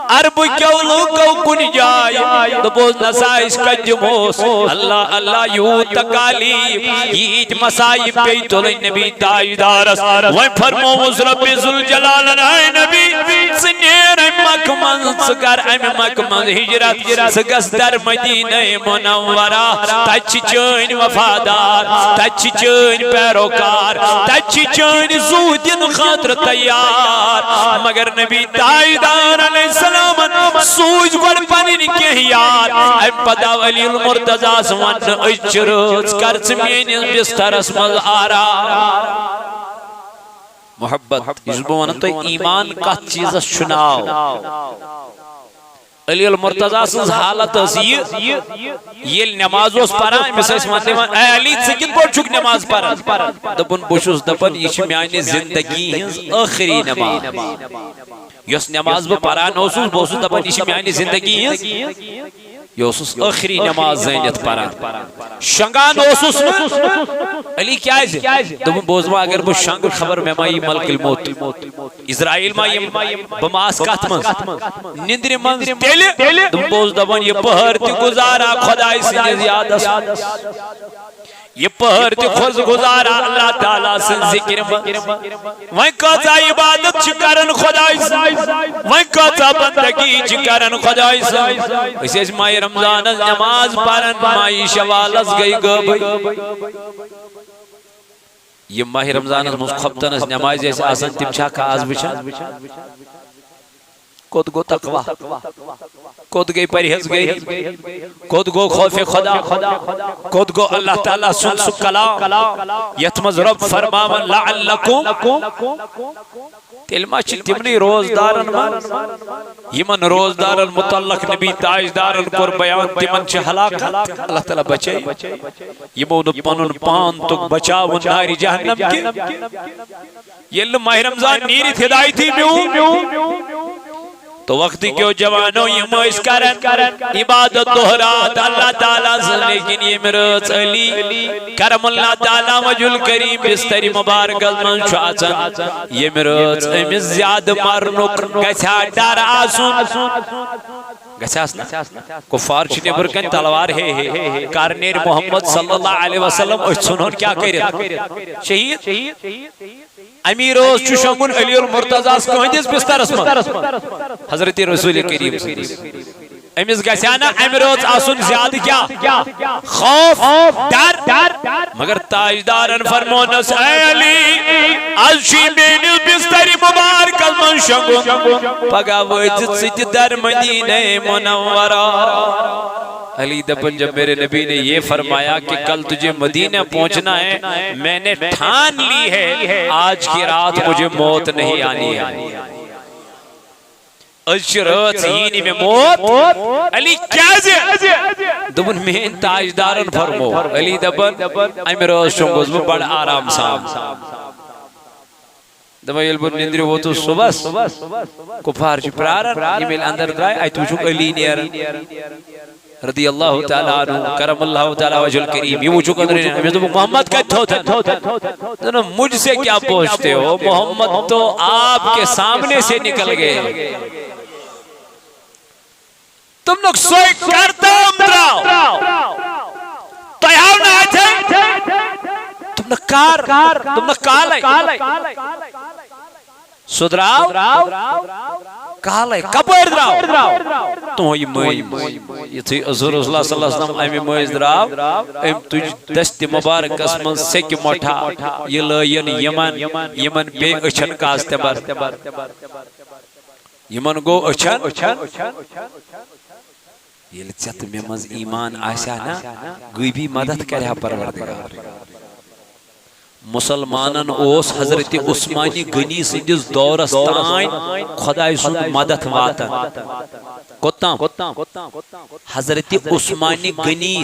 عرب کیوں لوگوں کن جائی دبوز نسائش کجموس اللہ اللہ یوں تکالیب یہ مسائی پیت نبی تاجدارس وہ فرموز رب ذوالجلال اے نبی سنیر مکمن سکر ام مکمن ہجرت سگس در مدینہ منورہ تچ چین وفادار تچ چین پیروکار تچ چین زودین خاطر تیار مگر نبی تاجدار علیہ السلام سوج گوڑ پنین کے یار ایم پدا ولی المرتضی سوان اچروز کرچ مینی بستر اسمال آرا محبت یزبوانا تو ایمان کا چیز سناو علی المرتضی سنز حالت یہ نماز اس پرا مثل اے علی سکت بڑھ چک نماز پرا دبن بوشوز دبن یہ میانی زندگی ہنز آخری نماز یس نماز با پرا نوسوز بوسوز دبن یہ میانی زندگی ہنز یوسوس آخری نماز زینت پرا شنگان اوسوس علی کیا ہے دبن بوزما اگر بو شنگ خبر میں مائی ملک الموت اسرائیل مائی بماس کات منز نندر منز دم بوز دبن یہ پہر تی گزارا خدای سے زیادہ یہ پہر تی خوز گزارا اللہ تعالیٰ سن ذکر وائن کاتا عبادت چکرن خدای سن وائن کاتا بندگی چکرن خدای سن اسی اس ماہ رمضان نماز پارن مائی شوالز گئی گئی یہ ماہ رمضان مخبتن اس نماز جیسے آسان تم چھاکا آز بچھان کود گو تقوی کود گئی پرہیز گئی کود گو خوف خدا کود گو اللہ تعالیٰ سن سک کلام یتمز رب فرماون لعلکم تلما چھ تمنی روزدارن یمن روزدارن متعلق نبی تاجدارن کور بیان تمن چھ ہلاکت اللہ تعالیٰ بچے یمون پنن پان تک بچاون ناری جہنم کے یہ ماہ رمضان نیرت ہدایتی میوں تو وقتی کیوں جوانوں یہ مویس کرن عبادت دہرات اللہ تعالیٰ سے لیکن یہ مرز علی کرم اللہ تعالیٰ وجل کریم بستری مبارک من شاعتن یہ مرز امیز زیاد مرنک گسا ڈار آسون گسا آسنا کفار چھنے برکن تلوار ہے کارنیر محمد صلی اللہ علیہ وسلم اس سنون کیا کرے شہید امیر روز چشنگن علی المرتضی کہندیس بستر اسمان حضرت رسول کریم امیز گسانا امیر روز آسن زیادہ کیا خوف ڈر مگر تاجدارن فرمونس اے علی ازشی بینیل بستری مبارک من شنگن پگا ویدت سید در مدینہ منورہ علی دبن جب میرے نبی نے یہ فرمایا کہ کل تجھے مدینہ پہنچنا ہے میں نے ٹھان لی ہے آج کی رات مجھے موت نہیں آنی ہے رات ہینی میں موت علی کیا زی دبن میں تاجدارن فرمو علی دبن امیر روز شنگوز میں بڑا آرام سام دبا یلبن نندری وہ تو صبح کفار چی پرارن یہ میل اندر درائے آئی تو چک علی نیرن رضی اللہ تعالیٰ عنہ کرم اللہ تعالیٰ وجل کریم یہ وجہ قدر میں تو محمد کہتا ہوتا مجھ سے کیا پوچھتے ہو محمد تو آپ کے سامنے سے نکل گئے تم لوگ سوئی کرتا امدراؤ تیار نہ آئے تھے تم نے کار ہے سدراؤ کال ہے کپر دراؤ تو یہ موئی یہ تھی حضور اللہ صلی اللہ علیہ وسلم امی موئی دراؤ ام تجھ دست مبارک اسمان سیک موٹھا یہ لین یمن بے اچھن کاستے بر یمن گو اچھن یہ لچت میں مز ایمان آسیا نا غیبی مدد کریا پروردگار مسلمانن اوس حضرت عثمانی غنی سندس دورس تائیں خدای سن مدد واتن کوتاں حضرت عثمانی غنی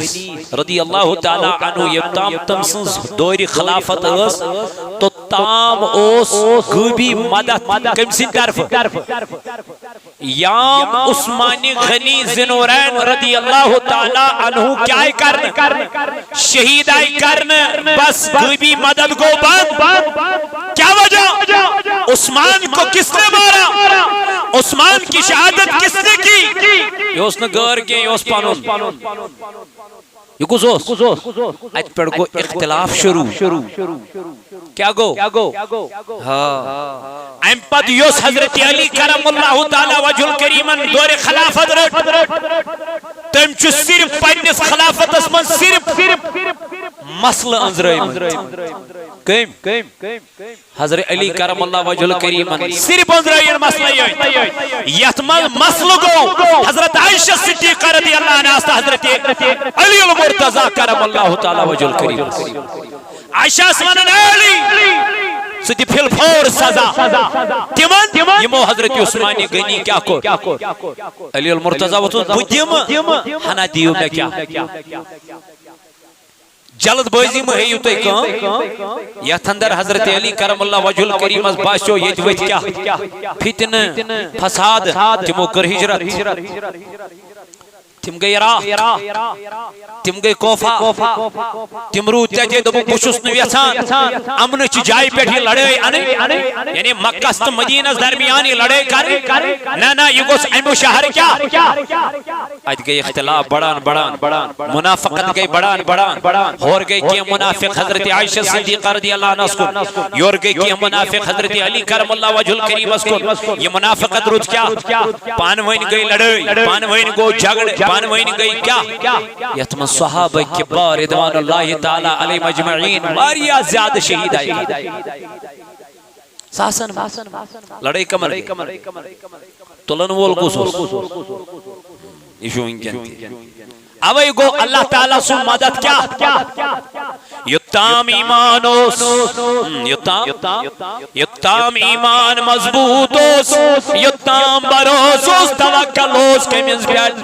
رضی اللہ تعالی عنہ یتام تم سن دور خلافت اس تو تام اوس غیبی مدد کم سن طرف یام عثمانی غنی ذنورین رضی اللہ تعالی عنہ کیا کرنے شہید آئی کرنے بس غیبی مدد کو بند کیا وجہ عثمان کو کس نے مارا عثمان کی شہادت کس نے کی یہ اس نے گھر کے یہ اس پانون یہ کس اس ایت پر کو اختلاف شروع کیا گو ایم پد یوس حضرت علی کرم اللہ تعالی وجہ کریمن دور خلافت رٹ تم چو صرف پنیس خلافت اسمان صرف مسئلہ انزرائی کیم حضرت علی کرم اللہ وجہ کریمن صرف انزرائی مسئلہ یہ یتمل مسئلہ گو حضرت عائشہ صدیقہ رضی اللہ عنہ آستا حضرت علی المرتضی کرم اللہ تعالی وجہ کریمن عائشہ اسمان علی ستی پھل پھور سزا تیمن یمو حضرت عثمانی غنی کیا کو علی المرتضی وطن بدیم ہنا دیو میں کیا جلد بازی میں ہے یو تے کام یا تھندر حضرت علی کرم اللہ وجہ الکریم از باشو یہ جو کیا فتن فساد تمو کر ہجرت تم گئی راہ تم گئی کوفہ تم روت تے دبو بشس نو یژھان امن چ جائے پہ لڑائی یعنی مکہ تو مدینہ درمیان لڑائی کر نہ یہ گوس امو شہر کیا ات گئی اختلاف بڑان منافقت گئی بڑان اور گئی کہ منافق حضرت عائشہ صدیقہ رضی اللہ عنہا کو یور گئی کہ منافق حضرت علی کرم اللہ وجہ الکریم کو یہ منافقت روت کیا پانوین گئی لڑائی پانوین گو جھگڑ پانوین گئی کیا یتم صحابہ کبار رضوان اللہ تعالی علیہ مجمعین واریا زیادہ شہید آئی ساسن لڑائی کمر تلن وول کسوس ایشو انکن اوئی گو اللہ تعالیٰ سو مدد کیا یتام ایمانوس یتام ایمان مضبوطوس یتام بروسوس توکلوس کمیز بیاد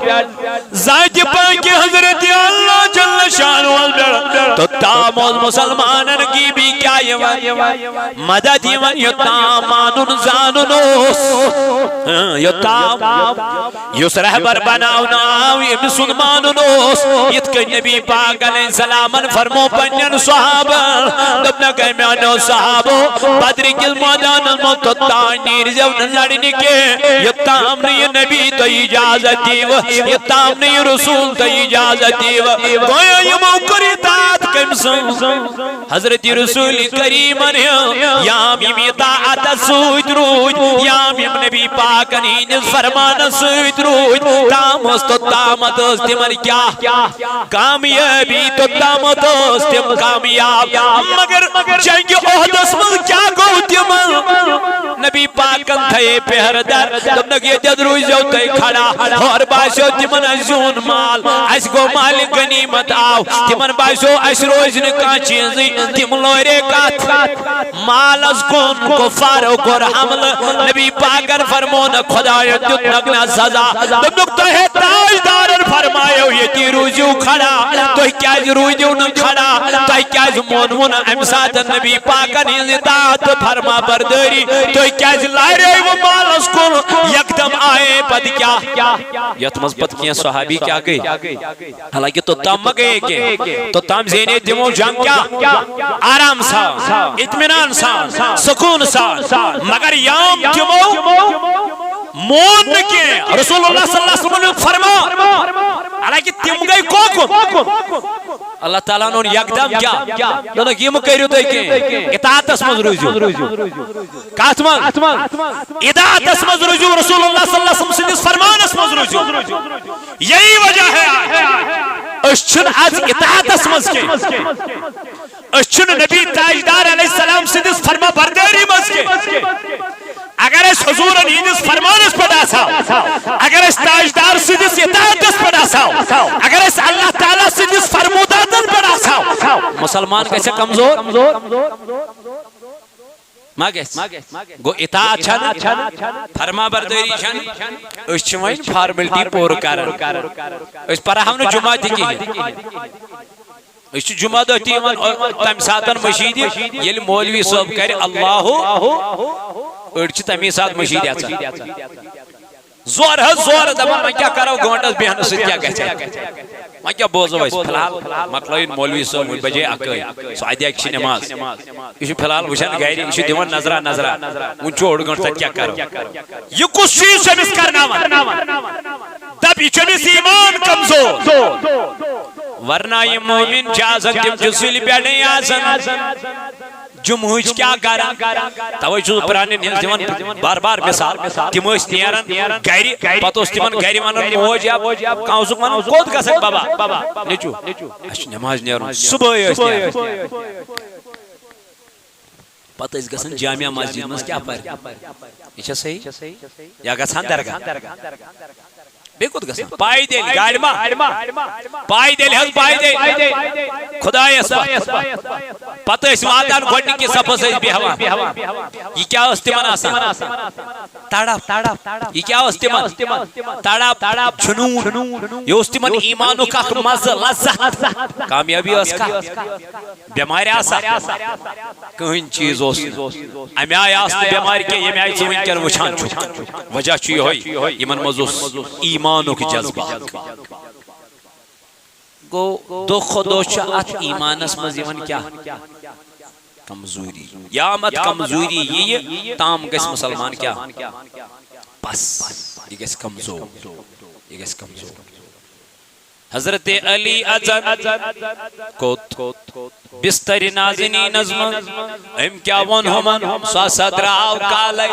زائد پاکی حضرت اللہ جل شانو البر تو تاموز مسلمانن کی بھی کیا مدد یمن یتامانن زاننوس یتام یس رہبر بناونا یم سنماننوس یت کہ نبی پاک علیہ السلام فرمو پنین صحابہ دبنا کہ میانو صحابو بدری کل میدان المتتان نیر زون لڑنے کے یتام نے نبی تو اجازت دیو یتام نے رسول تو اجازت دیو گویا یہ موقر اطاعت کمسن حضرت رسول کریم نے یام اطاعت سوید روج یام نبی پاک نین فرمان سوید روج تامس تو تامت استمر کیا کامیابی تو تامت استم کامیاب مگر جنگ احدث من کیا گو تیمن نبی پاکن تھے پہردر تم نگی جد روی جو تے کھڑا اور باشو تیمن ازون مال اس کو مال غنیمت آو تیمن باشو اس روز نکا چیزی تیم لورے کات مال از کون کفارو کر حمل نبی پاکن فرمون خدا یدت نگنا سزا تم نکتہ ہے تاجدار فرمائے یہ تی روزیو کھڑا تو کیا روزیو نہ کھڑا تو کیا مونون امساد نبی پاکن اطاعت فرما برداری تو کیا لائرے وہ مال اس کو یکدم آئے پد کیا یتمز پد کیا صحابی کیا گئی حالانکہ تو تم گئے کہ تو تم زینے دمو جنگ کیا آرام سا اطمینان سا سکون سا مگر یام دمو مون کے رسول اللہ صلی اللہ علیہ وسلم فرما حالانکہ تم گئی کوکم اللہ تعالیٰ نے یکدم کیا دونوں یہ مکریو تو کہ اطاعت اسمز روزیو کاتمان اطاعت اسمز روزیو رسول اللہ صلی اللہ علیہ وسلم سے فرمان اسمز روزیو یہی وجہ ہے اشچن از اطاعت اسمز کے اشچن نبی تاجدار علیہ السلام سے فرما برداری مز کے اگر اس حضور نیدس فرمانس پڑا ساو اگر اس تاجدار سیدس اطاعتس پڑا ساو اگر اس اللہ تعالیٰ سیدس فرموداتن پڑا ساو مسلمان کیسے کمزور گو اطاعت چھن فرما برداری چھن اس چمائن فارملٹی پور کرن اس پر ہم نے جمعہ دیکھی ہے اس جمعہ دہتی تم ساتن مشید یل مولوی صاحب کر اللہ اڑچ تمی سات مشید آتا زور ہے زور دبا میں کیا کرو گھنٹس بہن سے کیا کہتے ہیں میں کیا بوزو اس فلحال مقلوین مولوی صاحب بجے اکئی سعیدی اکشی نماز یہ فلحال وشن گئری یہ دیوان نظرہ ان چوڑ گھنٹس کیا کرو یہ کچھ چیز شمیس کرنا دب یہ چمیس ایمان کمزور ورنہ یہ مومن جازن تم جسولی پہ نہیں آسن جمہوج کیا کرا توجہ پرانے دیوان بار بار مثال تم اس نیرن گیری پتہ اس تمن گیری ونن موج یا کاوزک ونن کود گسک بابا نیچو اش نماز نیرن صبح اس نیرن پتہ اس گسن جامعہ مسجد مس کیا پر یہ صحیح یا گسان درگاہ بیکوت گسان پائی دیل گاڑی ما پائی دیل حض پائی دیل خدا ایسا پتہ اس وعدان گھڑنی کی سفر سے بیہوان یہ کیا استمان آسان تاڑاپ یہ کیا استمان تاڑاپ جنون یہ استمان ایمانو کا مزہ لذت کامیابی اس کا بیماری آسان کہیں چیز ہوسن امی آیا آسان بیماری کے یہ میں آئی چوین کر وچھان چھو وجہ چوئی ہوئی یہ من مزوس ایمان ایمانو کی جذبہ گو دو خودوش ات ایمان اس مزیون کیا کمزوری یا مت کمزوری یہ تام گس مسلمان کیا بس یہ گس کمزور یہ گس کمزور حضرت علی اذن کوت بستر نازنی نظم ام کیا ون ہمن سا صدراو کالی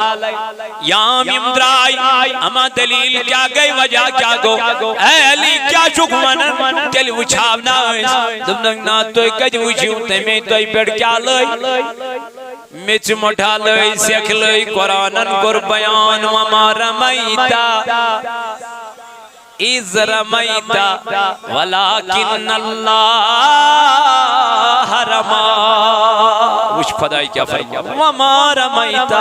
یام امدرائی اما دلیل کیا گئی وجہ کیا گو اے علی کیا چک منن تیل وچھاو ناویس دمنگ نا توی کج وچھو تیمی توی پیڑ کیا لئی مچ مٹھا لئی سیکھ لئی قرآنن گر بیان وما رمیتا اِذ رمیتا ولیکن اللہ رما وش خدای کیا فرما وما رمیتا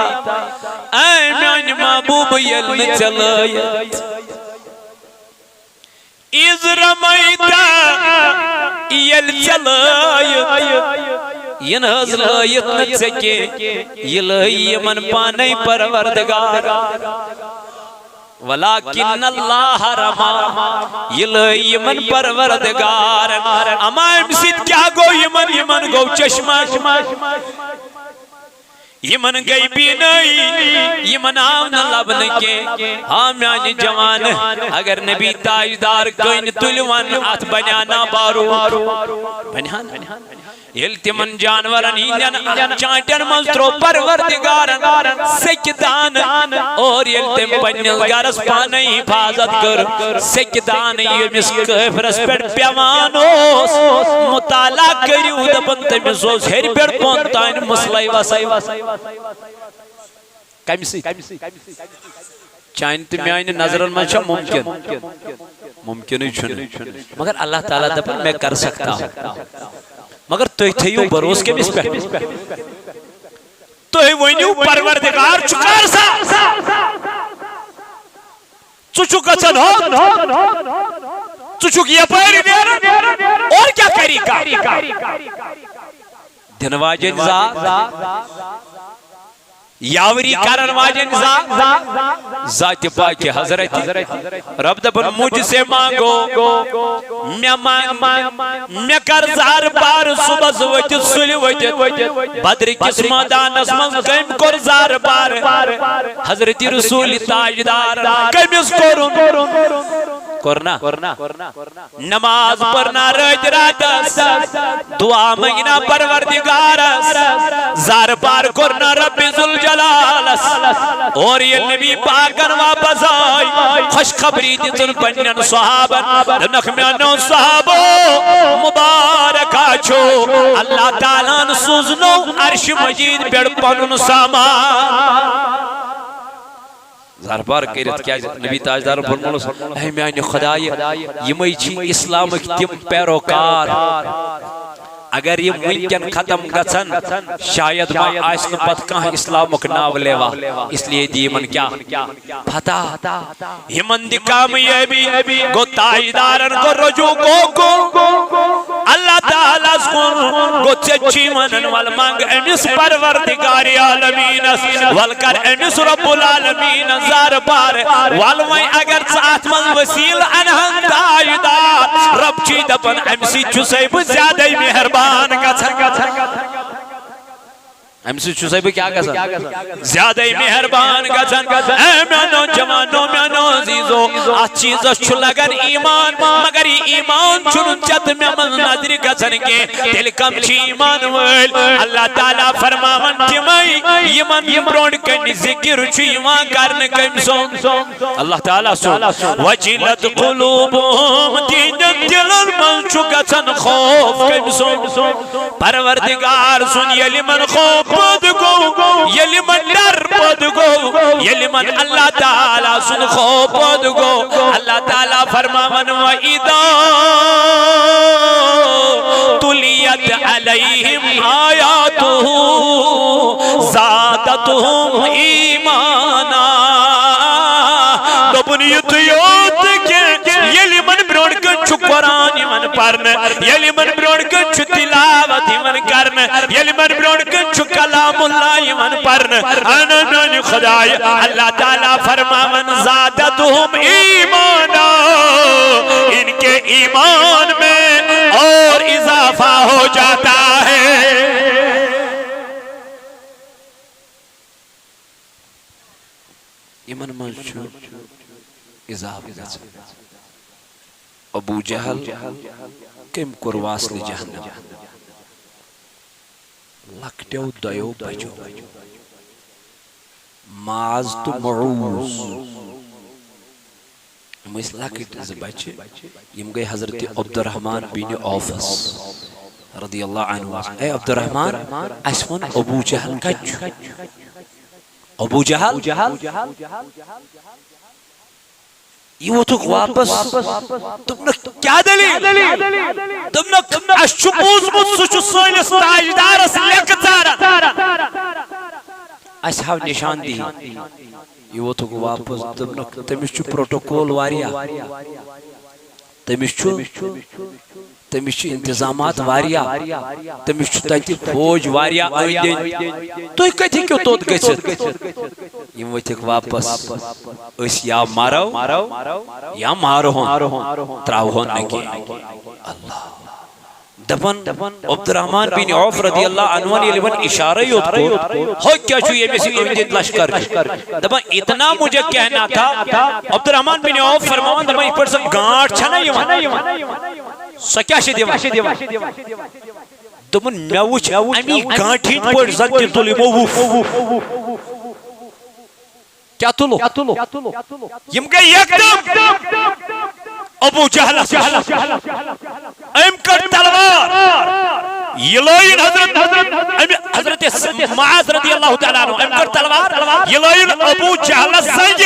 اے میان محبوب یل چلائیت اِذ رمیتا یل چلائیت ین حض لائیت نچکے یہ لئی من پانے پروردگار ولیکن اللہ رما یہ من پروردگار اما امسید کیا گو یمن گو چشمہ یمن گئی بھی نہیں یمن آمن لبن کے ہامیان جوان اگر نبی تاجدار کوئی تلوان آت بنیانا بارو بنیانا یل تمن جانورن ہیندین چانٹن منسترو پروردگارن سکدان اور یل تم پنیل گرس پانے حفاظت کر سکدان یمس کفرس پر پیوانوس مطالعہ کریو دپن تمسوس ہر پر پونتائن مسلائی وسائی کمیسی چانت میاین نظرن منشا ممکن ہی چھنے مگر اللہ تعالیٰ دپن میں کر سکتا ہوں مگر تو تھیو بروس کے بس پہ تو ونیو پروردگار چکار سا چچک اچھن ہو چچک یہ پہری دیر اور کیا کری کا دنواجن ذات یاوری کرن واجن ذات پاک حضرت رب دبن مجھ سے مانگو میں کر زہر پار صبح زوجت سلی وجت بدر کس مادان اسمن کم کر زہر پار حضرت رسول تاجدار کمیس کرنا نماز پڑھنا رج رات دعا مہینہ پروردگار زہر پار کرنا رب ذوالجلال اور یہ نبی پاکن واپس آئی خوش خبری دیتن پنین صحابن نخمیانو صحابو مبارکہ چھو اللہ تعالیٰ نسوزنو عرش مجید پیڑ پنن سامان زہربار کہرت کیا نبی تاجدار فرمولو اے میانی خدای یہ میں چھی اسلام کی تم پیروکار اگر یہ ممکن ختم گسن شاید ما آئسن پت کہاں اسلام اکناو لیوا اس لیے دی من کیا پتا یہ من دی کامیابی گو تاجدارن کو رجوع کو اللہ تعالیٰ سکن گو چچی منن والمانگ امس پروردگار عالمین والکر امس رب العالمین زار پار والوائیں اگر ساتھ من وسیل انہن تاجدار رب چی دپن امسی چسیب زیادہ مہربان امسی چوسائی کیا کسا زیادہ مہربان گزن اے میانو جوانو میانو عزیزو آج چیز چھو لگن ایمان مگر ایمان چھن چت میں من نظر گزن کے دل کم چی ایمان ویل اللہ تعالیٰ فرماون تیمائی ایمان برونڈ کنی ذکر چھو ایمان کرنے کم سون اللہ تعالیٰ سون وجلت قلوبهم دینن دلن من چھو گزن خوف کم سون پروردگار سن یلی من خوف پودگو یلی من در پودگو یلی من اللہ تعالیٰ سن خوف پودگو اللہ تعالیٰ فرماون وَإِذَا تُلِيَتْ عَلَيْهِمْ آيَاتُهُ زَادَتْهُمْ إِيمَانًا دبنیت یوت کے یلی من برون کن چھو قرآن من پرن یلی من برون کن چھ تلاوت یمن کرن یلی من برون کن چھ کلام اللہ یمن پرن انن خدای اللہ تعالیٰ فرماون زادتہم ایمانا ان کے ایمان میں اور اضافہ ہو جاتا ہے ایمان منشو اضافہ ابو جہل کم کور واصل جہنم لکٹیو دیو بچو معاذ تو معوز یم اس لکٹ بچے یم گئی حضرت عبدالرحمن بن عوف رضی اللہ عنہ اے عبدالرحمن اسمن ابو جہل کچ ابو جہل یہ وہ تو واپس تم نے کیا دلیل تم نے اشبوز مجھ سوئنس تاجدارس لکتارا اصحاب نشان دی یہ وہ تو واپس تم نے تمہیں چھو پروٹوکول واریا تمہیں چھو انتظامات واریا تمہیں چھو تاتی فوج واریا آئندین تو ایک کہتی کیوں توت گئیست یہ وہ تک واپس اس یا مارو یا مارو ہون تراو ہون نگی اللہ دفن عبدالرحمن بن عوف رضی اللہ عنہ نے لبن اشارہ یوت کو ہو کیا چھو یہ بیسی امدید لشکر دفن اتنا مجھے کہنا تھا عبدالرحمن بن عوف فرمان دفن اس پر سے گانٹ چھنا یوان سکیاشی دیوان دفن میوچ امی گانٹھین پر زنتی تولی مووف کیا تلو یم گئی یک دم ابو جہل ایم کر تلوار یلائن حضرت معاذ رضی اللہ تعالیٰ عنہ ایم کر تلوار یلائن ابو جہل سنج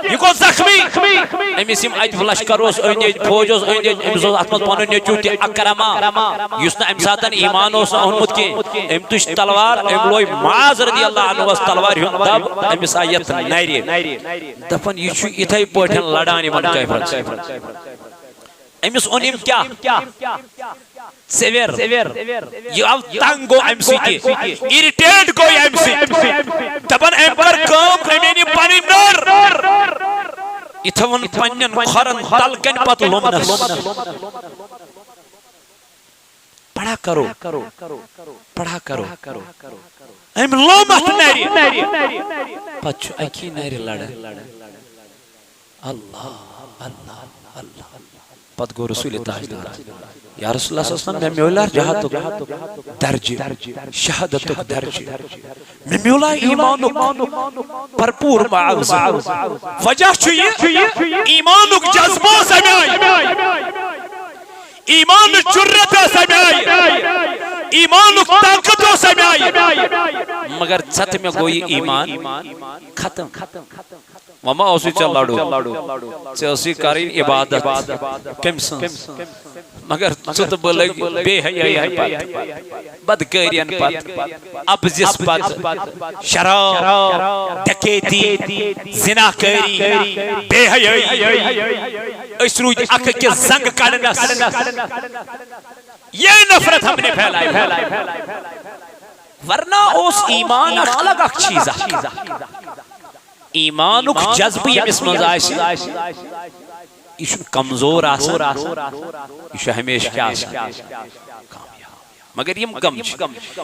یہ کو زخمی امی سیم آیت فلش کروس فوج اس امزو احمد پانو نیچوٹی اکرما یسنا امساتن ایمانو سا احمد کی ام تش تلوار ام لوئی معاذ رضی اللہ عنہ اس تلوار ہون دب امی سایت نیری دفن یہ چھو اتھائی پوٹھن لڑانی من کیفرت امیس اونیم کیا سیویر یہ آو تنگو ایم سی کی ایریٹیٹ کوئی ایم سی تبن ایمپر کام امینی پانی نر اتھون پنین خورن تلکن پت لومنس پڑھا کرو ایم لومت نیری پچھو اکی نیری لڑا اللہ پت گو رسول تاجدار یا رسول اللہ صلی اللہ علیہ وسلم میں میولار جہاتک درجی شہادتک درجی میں میولار ایمانک پرپور معاوض وجہ چھوئی ایمانک جذبہ سمیائی ایمانک جرت سمیائی ایمانک طاقت سمیائی مگر ست میں گوئی ایمان ختم وما اسی چل لڑو سے اسی کاری عبادت کمسن مگر چھت بلگ بے حیائی پت بدکارین پت ابزس پت شراب ڈکیتی زناکاری بے حیائی اس روج اکھ کے زنگ کڑنس یہ نفرت ہم نے پھیلائی ورنہ اس ایمان الگ اک چیز ایمانک جذبی اس مزاشی یہ کمزور آسان یہ ہمیشہ کیا آسان مگر یم کم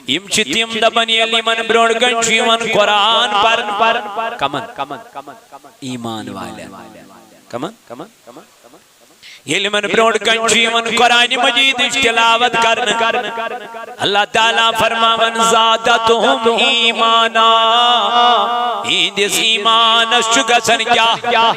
یم تیم دبن یلی من برون گنچ یمن قرآن پر کمن ایمان والے کمن یلی من برون گنچ یمن قرآن مجید تلاوت کرن اللہ تعالیٰ فرماون زادتہم ایمانا ایندس ایمانس چگسن کیا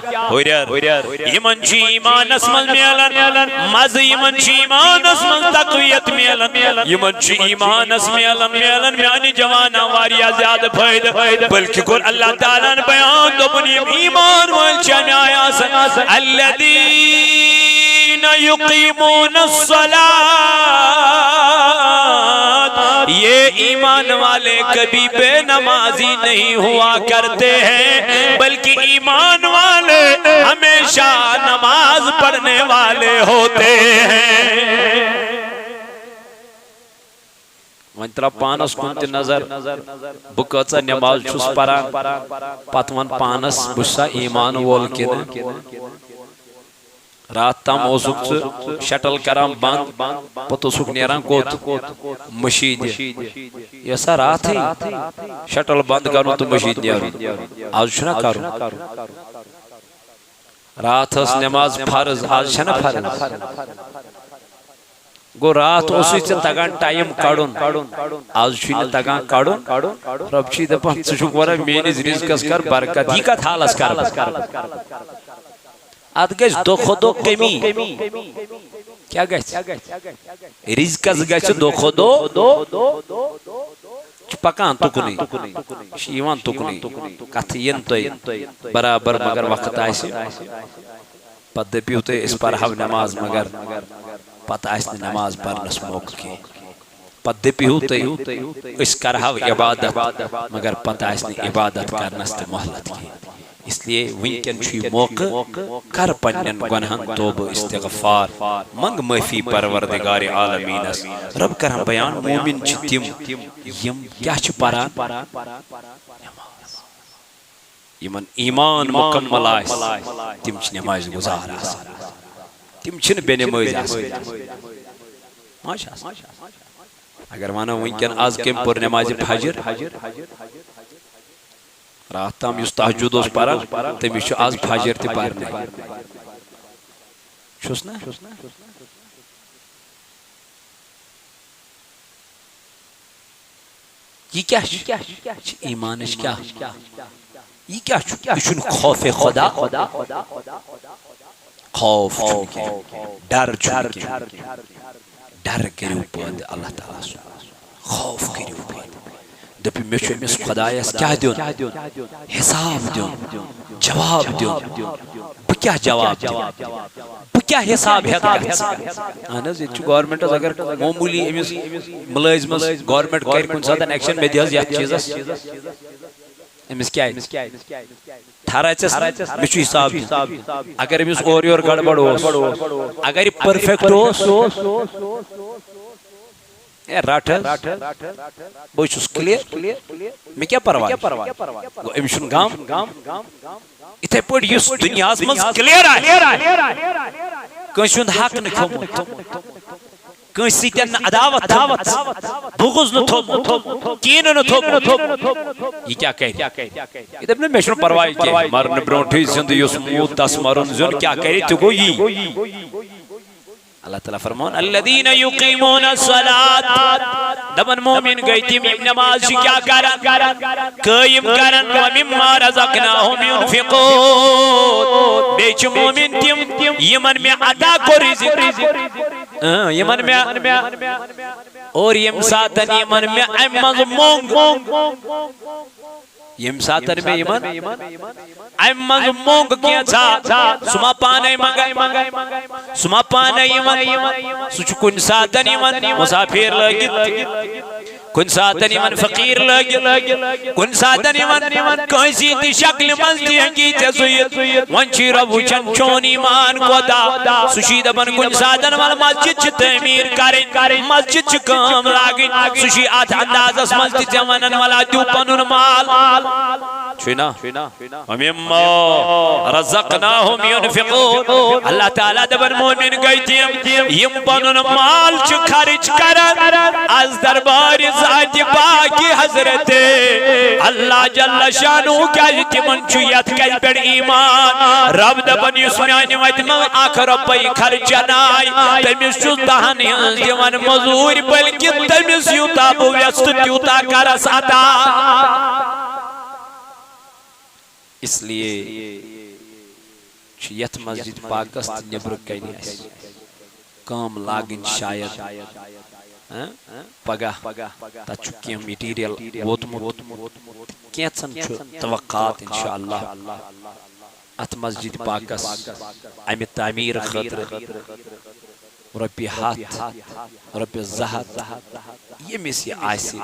یمن چی ایمانس من میلن مز یمن چی ایمانس من تقویت میلن یمن چی ایمانس میلن میانی جوانا واریا زیادہ فائد بلکہ کل اللہ تعالیٰ نے بیان دبنی ایمان والچن آیا سن الذین یقیمون الصلاة یہ ایمان والے کبھی بے نمازی نہیں ہوا کرتے ہیں بلکہ ایمان والے ہمیشہ نماز پڑھنے والے ہوتے ہیں ون ترا پانس کن تہ نظر بہ کۭژاہ نماز چھس پران پتہ ون پانس بہ سا ایمان وول کن رات تام اوسک ژٕ شٹل کران بند پتہ اوسک نیران کوت مشید یہ سا رات شٹل بند کرن تو مشید نیرن آز چھنا کرن رات اس نماز فرض آز چھنا فرض گو رات اسی ژےٚ تگان ٹائم کڑن آز چھُے نہٕ تگان کڑن رب چھی دپان ژٕ چھُکھ ونان میٲنِس رزقس کر برکت یہِ کتھ حالس کر ات گژھِ دۄہ کھۄتہٕ دۄہ کمی کیٛاہ گژھِ رزقس گژھِ دۄہ کھۄتہٕ دۄہ چھُ پکان تُکنُے چھُ یِوان تُکنُے کتھٕ یِن تۄہہِ برابر مگر وقت آسہِ پتہٕ دٔپِو تُہۍ أسۍ پرہو نماز مگر پتہ آسہِ نہٕ نماز پرنس موقع کینٛہہ پتہٕ دٔپِو تُہۍ أسۍ کرہو عبادت مگر پتہ آسہِ نہٕ عبادت کرنس تہِ مہلت کینٛہہ اس لیے ونکن چھُ یہِ موقع کر پننن گناہن توبہ استغفار منگ معافی پروردگار عالمینس رب کران بیان مومن چھِ تِم یم کیاہ چھِ پران یمن ایمان مکمل آسہِ تِم چھِ نماز گزار آسان تِم چھِنہٕ بے نمٲزی آسان اگر ونو ونکن آز کٔمۍ پٔر نماز فجر رات تام یُس تہجد اوس پران تٔمِس چھُ آز فجر تہِ پرنے چھُس نا یہ کیا چھُ ایمانٕچ کیاہ یہ کیا چھُ یہِ چھُنہٕ خوف خدا خوف چھُنہٕ کینٛہہ ڈر چھُنہٕ کینٛہہ ڈر کٔرِو پٲدٕ اللہ تعالیٰ سُنٛد خوف کٔرِو پٲدٕ دپہِ مےٚ چھُ أمِس خۄدایس کیاہ دیُن حساب دیُن جواب دیُن بہٕ کیاہ جواب دِمہٕ بہٕ کیاہ حساب ہٮ۪کہٕ گژھِتھ اہن حظ ییٚتہِ چھُ گورمنٹس اگر معموٗلی أمِس مُلٲزمس گورمنٹ کرِ کُنہِ ساتہٕ ایکشن مےٚ دِ حظ یتھ چیٖزس أمِس کیٛاہ ٹھہرا ژےٚ مےٚ چھُ حساب دیُن اگر أمِس اورٕ یورٕ گڑبڑ اوس اگر یہِ پٔرفیکٹ اوس رٹ بہٕ چھُس کلیر مےٚ کیٛاہ پرواے گوٚو أمِس چھُنہٕ غم یِتھے پٲٹھۍ یُس دُنیاہس منٛز کلیر آسہِ کٲنٛسہِ ہُنٛد حق نہٕ کھوٚمُت کٲنٛسہِ سۭتۍ نہٕ عداوت بغض نہٕ تھوٚمُت کینہٕ نہٕ تھوٚمُت یہِ کیٛاہ کرِ یہِ دپہِ نہٕ مےٚ چھُنہٕ پرواے کینٛہہ مرنہٕ برونٛٹھٕے زِندٕ یُس موٗد تس مرُن زیُن کیٛاہ کرِ تہِ گوٚو یی اللہ تعالیٰ فرمان الذین یقیمون الصلاة دپن مومن گئی تِم یِم نماز چھِ کیٛاہ کران قٲیِم کران ومما رزقناہم ينفقون بیٚیہِ چھِ مومن تِم یِمن مےٚ عطا کوٚر رزق یِمن مےٚ اور ییٚمہِ ساتن یِمن مےٚ امہِ منٛز مونٛگ یم ساتن میں یمن ایم منٛز مونٛگ کینٛژھا سُہ ما پانے منگے سُہ ما پانے یِوان سُہ چھُ کُنہِ ساتن یِوان مُسافِر لٲگِتھ کُنہِ ساتن یِوان فقیٖر لٲگِتھ کُنہِ ساتن یِوان کٲنٛسہِ تہِ شکلہِ منٛز تہِ ہیٚکی ژےٚ سُہ یِتھ وۄنۍ چھُے رب وٕچھان چون ایمان کوتاہ سُہ چھُے دپان کُنہِ ساتن ول مسجد چھِ تعمیٖر کرٕنۍ مسجد چھِ کٲم لاگٕنۍ سُہ چھُے اتھ اندازس منٛز تہِ ژےٚ ونان ولا دِیو پنُن مال چھُنا ومما رزقناہم ينفقون اللہ تعالیٰ دپان مومن گئی تِم یِم پنُن مال چھِ خرچ کران از دربار ذات پاک حضرت اللہ جل شانہ کیٛازِ تِمن چھُ یتھ کتھِ پٮ۪ٹھ ایمان رب دپان یُس میانہِ وتہِ منٛز اکھ رۄپے خرچن آیہِ تٔمِس چھُس دہن ہٕنٛز دِوان مزوٗرۍ بلکہِ تٔمِس یوٗتاہ بہٕ یژھٕ تیوٗتاہ کرس عطا اس لیے یتھ مسجد پاکس نبر کن کام لاگن شاید پگہ تت کی میٹیریل ووتمت کینچن توقعات انشاءاللہ ات مسجد پاکس امہ تعمیر خاطر رۄپیہِ 100 رۄپیہِ 200 ییٚمِس یہِ آسہِ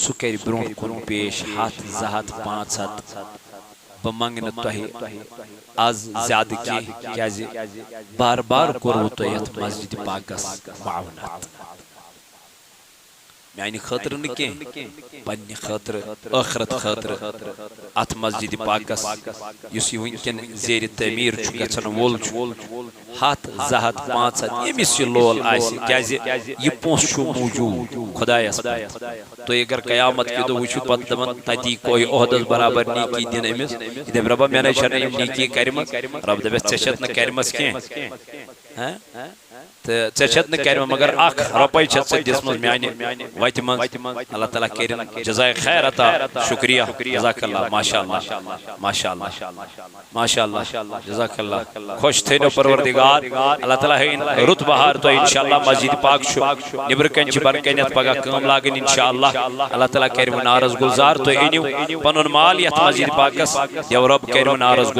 سُہ کَرِ برونٛٹھ کُن پیش 100 200 500 بہٕ منٛگہٕ نہٕ تۄہہِ آز زیادٕ کینٛہہ کیٛازِ بار بار کوٚروٕ تۄہہِ یتھ مسجد پاکس معاونت میانہ خاطر نکی پنہ خاطر آخرت خاطر ات مسجد پاکس یس یہ ونکن زیر تعمیر گھن وول 100 200 500 یمس یہ لول آسی کیاز یہ پونس چھو موجود خدایس تو اگر قیامت کے دو وچھو پتہ دپن تتی کوئی عہدس برابر نیکی دن امس دپ ربا میں نے نیکی کرمت رب دپس ژے چھت نہ کرمس کینٛہہ ژے چھت نہ کرم مگر اخ رۄپے چھت ژے دِژمٕژ میانہ وتہِ منٛز اللہ تعالیٰ کرن جزائے خیر عطا شکریہ جزاک اللہ ماشاء اللہ ماشاء اللہ ماشاء اللہ جزاک اللہ خوش تھینو پروردگار اللہ تعالیٰ ہے رت بہار تو انشاءاللہ مسجد پاک چھُ نبر کن چھ بر کنیت پگہ کٲم لاگن انشاءاللہ اللہ تعالیٰ کرو نارس گلزار تو اینیو پنن مال یتھ مسجد پاکس دیو رب کرو نارس